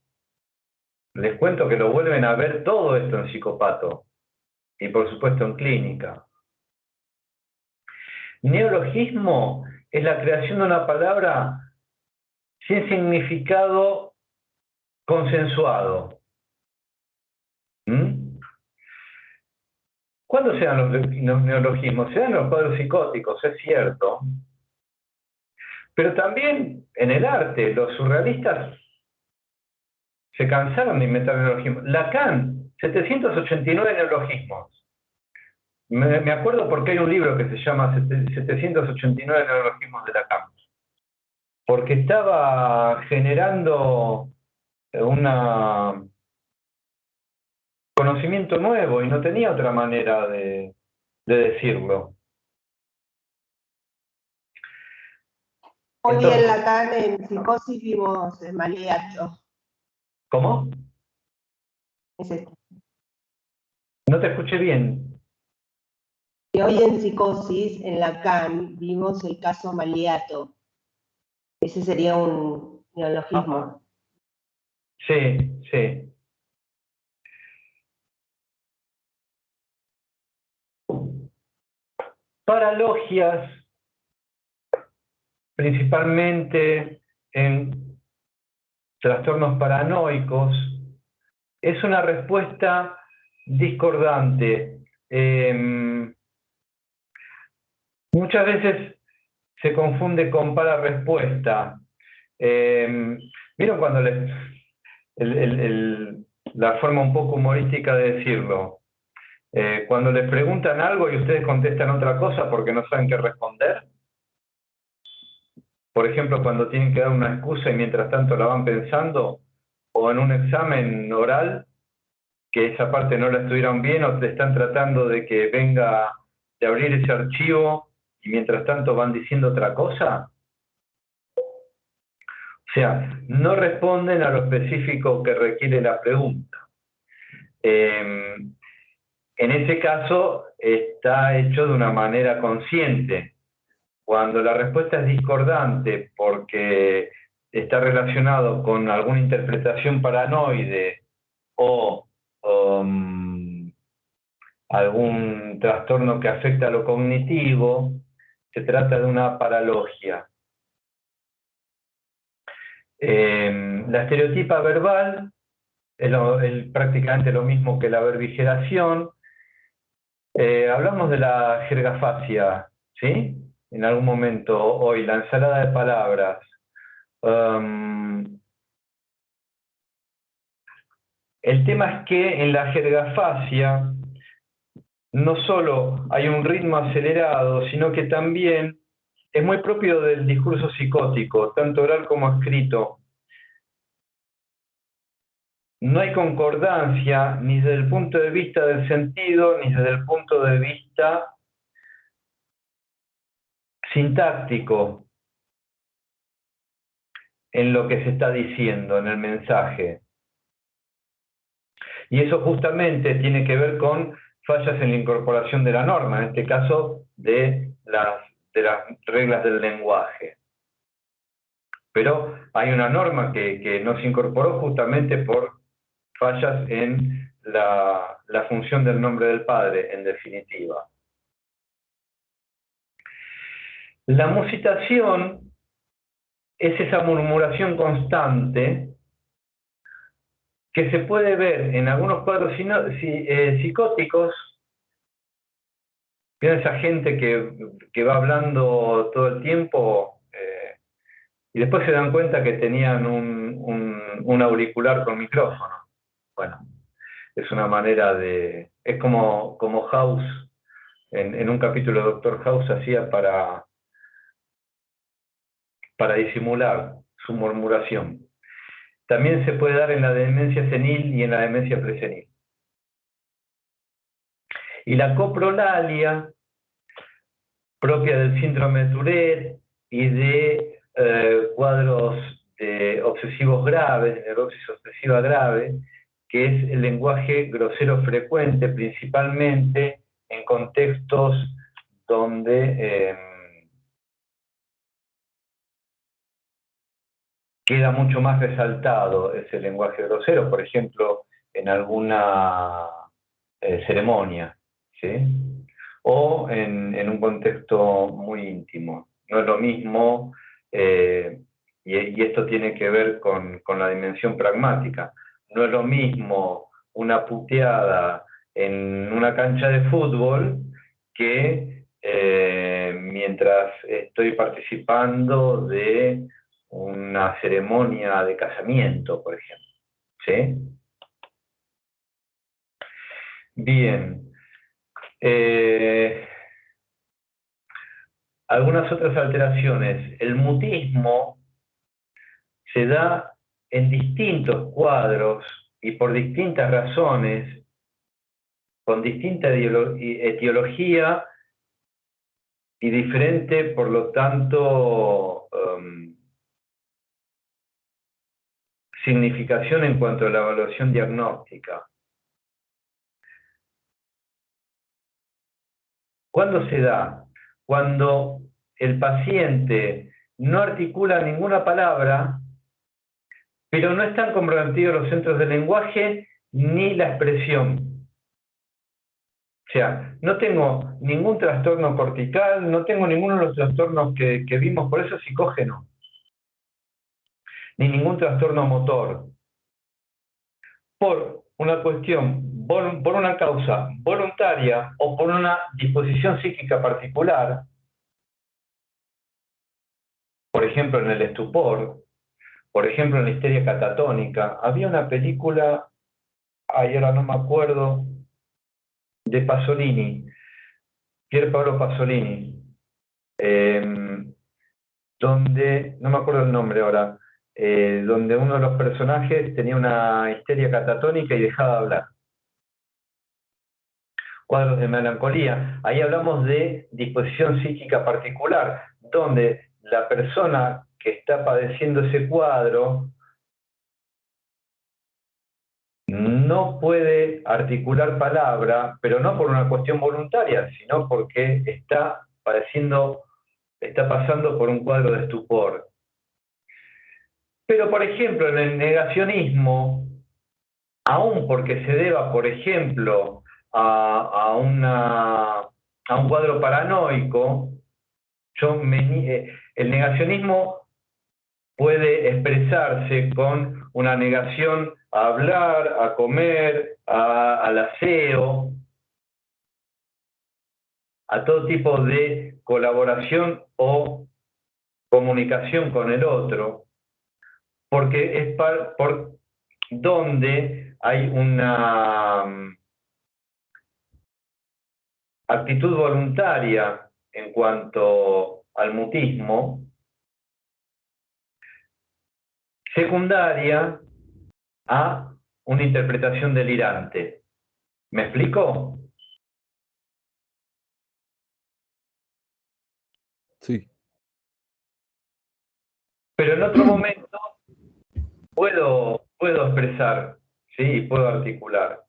Les cuento que lo vuelven a ver todo esto en Psicopato y por supuesto en Clínica. Neologismo es la creación de una palabra sin significado consensuado. ¿Cuándo se dan los neologismos? Se dan en los cuadros psicóticos, es cierto. Pero también en el arte, los surrealistas se cansaron de inventar neologismos. Lacan, 789 neologismos. Me acuerdo porque hay un libro que se llama 789 neologismos de Lacan. Porque estaba generando un conocimiento nuevo y no tenía otra manera de decirlo. Hoy Entonces, en Lacan, en Psicosis, vimos el Maleato. ¿cómo? Es este. No te escuché bien. Y hoy en Psicosis, en Lacan, vimos el caso Maleato. Ese sería un neologismo. Ajá. Sí, sí. Paralogias, principalmente en trastornos paranoicos, es una respuesta discordante. Muchas veces se confunde con para-respuesta. ¿Vieron cuando la forma un poco humorística de decirlo? Cuando les preguntan algo y ustedes contestan otra cosa porque no saben qué responder. Por ejemplo, cuando tienen que dar una excusa y mientras tanto la van pensando, o en un examen oral, que esa parte no la estudiaron bien o te están tratando de que venga de abrir ese archivo y mientras tanto van diciendo otra cosa. O sea, no responden a lo específico que requiere la pregunta. En ese caso está hecho de una manera consciente. Cuando la respuesta es discordante porque está relacionado con alguna interpretación paranoide o algún trastorno que afecta a lo cognitivo, se trata de una paralogia. La estereotipa verbal es prácticamente lo mismo que la verbigeración. Hablamos de la jergafasia, ¿sí? En algún momento hoy, la ensalada de palabras. El tema es que en la jergafasia no solo hay un ritmo acelerado, sino que también es muy propio del discurso psicótico, tanto oral como escrito. No hay concordancia ni desde el punto de vista del sentido, ni desde el punto de vista sintáctico en lo que se está diciendo, en el mensaje. Y eso justamente tiene que ver con fallas en la incorporación de la norma, en este caso de las reglas del lenguaje. Pero hay una norma que no se incorporó justamente por fallas en la función del nombre del padre, en definitiva. La musitación es esa murmuración constante que se puede ver en algunos cuadros psicóticos. Tiene esa gente que va hablando todo el tiempo y después se dan cuenta que tenían un auricular con micrófono. Bueno, es una manera de... Es como House, en un capítulo de Doctor House hacía para disimular su murmuración. También se puede dar en la demencia senil y en la demencia presenil. Y la coprolalia, propia del síndrome de Tourette y de cuadros obsesivos graves, de neurosis obsesiva grave, que es el lenguaje grosero frecuente, principalmente contextos donde queda mucho más resaltado ese lenguaje grosero, por ejemplo, en alguna ceremonia, ¿sí? O en un contexto muy íntimo. No es lo mismo, y esto tiene que ver con la dimensión pragmática, no es lo mismo una puteada en una cancha de fútbol que mientras estoy participando de una ceremonia de casamiento, por ejemplo. ¿Sí? Bien. Algunas otras alteraciones. El mutismo se da en distintos cuadros y por distintas razones, con distinta etiología y diferente, por lo tanto, significación en cuanto a la evaluación diagnóstica. ¿Cuándo se da? Cuando el paciente no articula ninguna palabra, pero no están comprometidos los centros del lenguaje ni la expresión. O sea, no tengo ningún trastorno cortical, no tengo ninguno de los trastornos que vimos, por eso psicógeno, ni ningún trastorno motor. Por una cuestión, por una causa voluntaria o por una disposición psíquica particular, por ejemplo en el estupor, por ejemplo en la histeria catatónica. Había una película, ahora no me acuerdo, de Pasolini, Pier Paolo Pasolini, donde, no me acuerdo el nombre ahora, donde uno de los personajes tenía una histeria catatónica y dejaba de hablar. Cuadros de melancolía. Ahí hablamos de disposición psíquica particular, donde la persona que está padeciendo ese cuadro no puede articular palabra, pero no por una cuestión voluntaria, sino porque está pasando por un cuadro de estupor. Pero, por ejemplo, en el negacionismo, aún porque se deba, por ejemplo, a un cuadro paranoico, el negacionismo puede expresarse con una negación a hablar, a comer, al aseo, a todo tipo de colaboración o comunicación con el otro, porque es por donde hay una actitud voluntaria en cuanto al mutismo, secundaria a una interpretación delirante. ¿Me explico? Sí. Pero en otro momento puedo expresar, ¿sí? Puedo articular.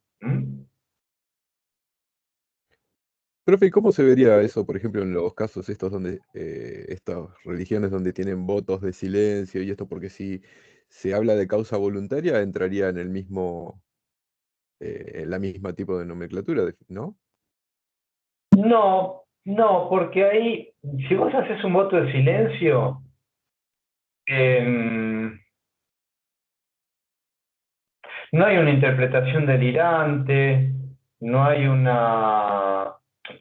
Profe, ¿y cómo se vería eso, por ejemplo, en los casos estos donde estas religiones donde tienen votos de silencio y esto? Porque si se habla de causa voluntaria, entraría en el mismo, en la misma tipo de nomenclatura, ¿no? No, porque ahí, si vos haces un voto de silencio, no hay una interpretación delirante, no hay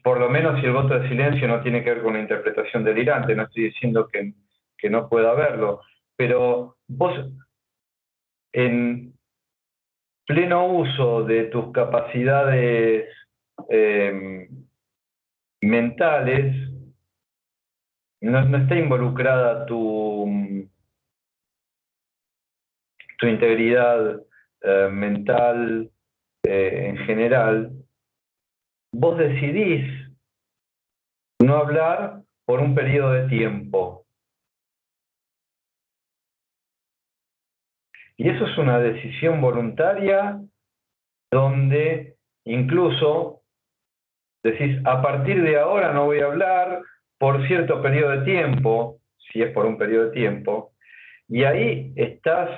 por lo menos si el voto de silencio no tiene que ver con una interpretación delirante, no estoy diciendo que no pueda haberlo, pero vos en pleno uso de tus capacidades mentales, no está involucrada tu integridad mental en general, vos decidís no hablar por un periodo de tiempo. Y eso es una decisión voluntaria donde incluso Decís, a partir de ahora no voy a hablar por cierto periodo de tiempo, si es por un periodo de tiempo, y ahí estás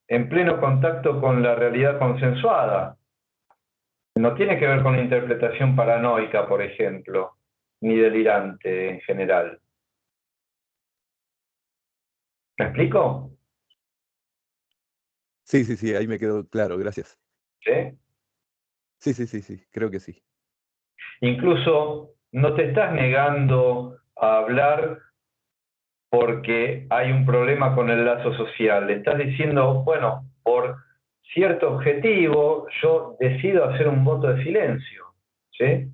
en pleno contacto con la realidad consensuada. No tiene que ver con la interpretación paranoica, por ejemplo, ni delirante en general. ¿Me explico? Sí, sí, sí, ahí me quedó claro, gracias. ¿Sí? Sí, creo que sí. Incluso no te estás negando a hablar porque hay un problema con el lazo social. Le estás diciendo, bueno, por cierto objetivo, yo decido hacer un voto de silencio. ¿Sí?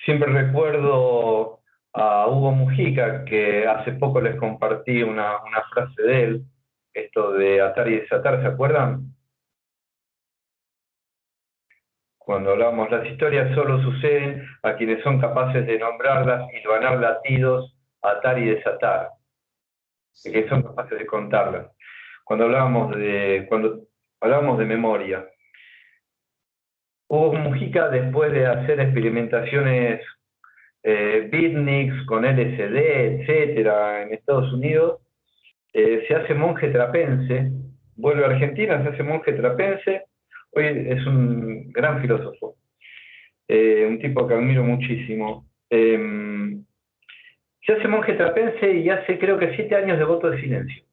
Siempre recuerdo a Hugo Mujica, que hace poco les compartí una frase de él, esto de atar y desatar, ¿se acuerdan? Cuando hablamos, las historias solo suceden a quienes son capaces de nombrarlas, hilvanar latidos, atar y desatar, que son capaces de contarlas. Cuando hablábamos de memoria, Hugo Mujica, después de hacer experimentaciones beatniks con LSD, etcétera, en Estados Unidos, se hace monje trapense, vuelve a Argentina, se hace monje trapense, hoy es un gran filósofo, un tipo que admiro muchísimo. Se hace monje trapense y hace creo que 7 años de voto de silencio.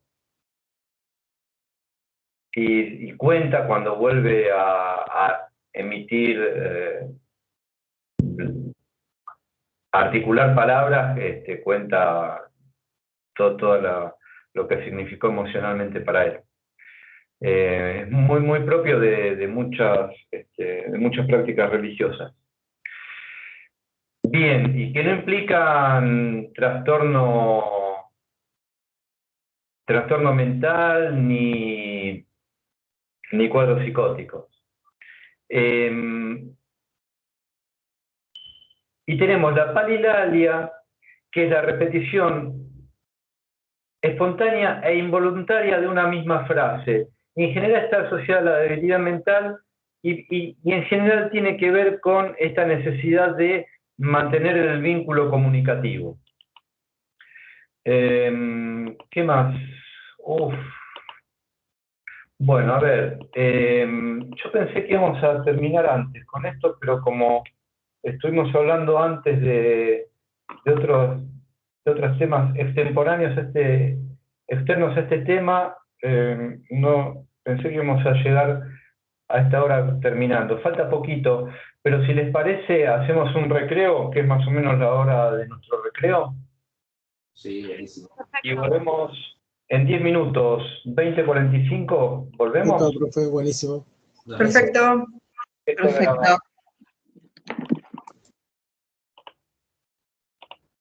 Y cuenta cuando vuelve a emitir, articular palabras, cuenta todo lo que significó emocionalmente para él. Es muy, muy propio de muchas prácticas religiosas. Bien, y que no implican trastorno mental ni cuadros psicóticos. Y tenemos la palilalia, que es la repetición espontánea e involuntaria de una misma frase. En general está asociada a la debilidad mental y en general tiene que ver con esta necesidad de mantener el vínculo comunicativo. ¿Qué más? Bueno, a ver, yo pensé que íbamos a terminar antes con esto, pero como estuvimos hablando antes de otros temas extemporáneos, externos a este tema, no pensé que íbamos a llegar a esta hora terminando. Falta poquito, pero si les parece, hacemos un recreo, que es más o menos la hora de nuestro recreo. Sí, buenísimo. Y volvemos en 10 minutos, 20:45, ¿volvemos? Ok, profe, buenísimo. Perfecto. Esto era- Perfecto.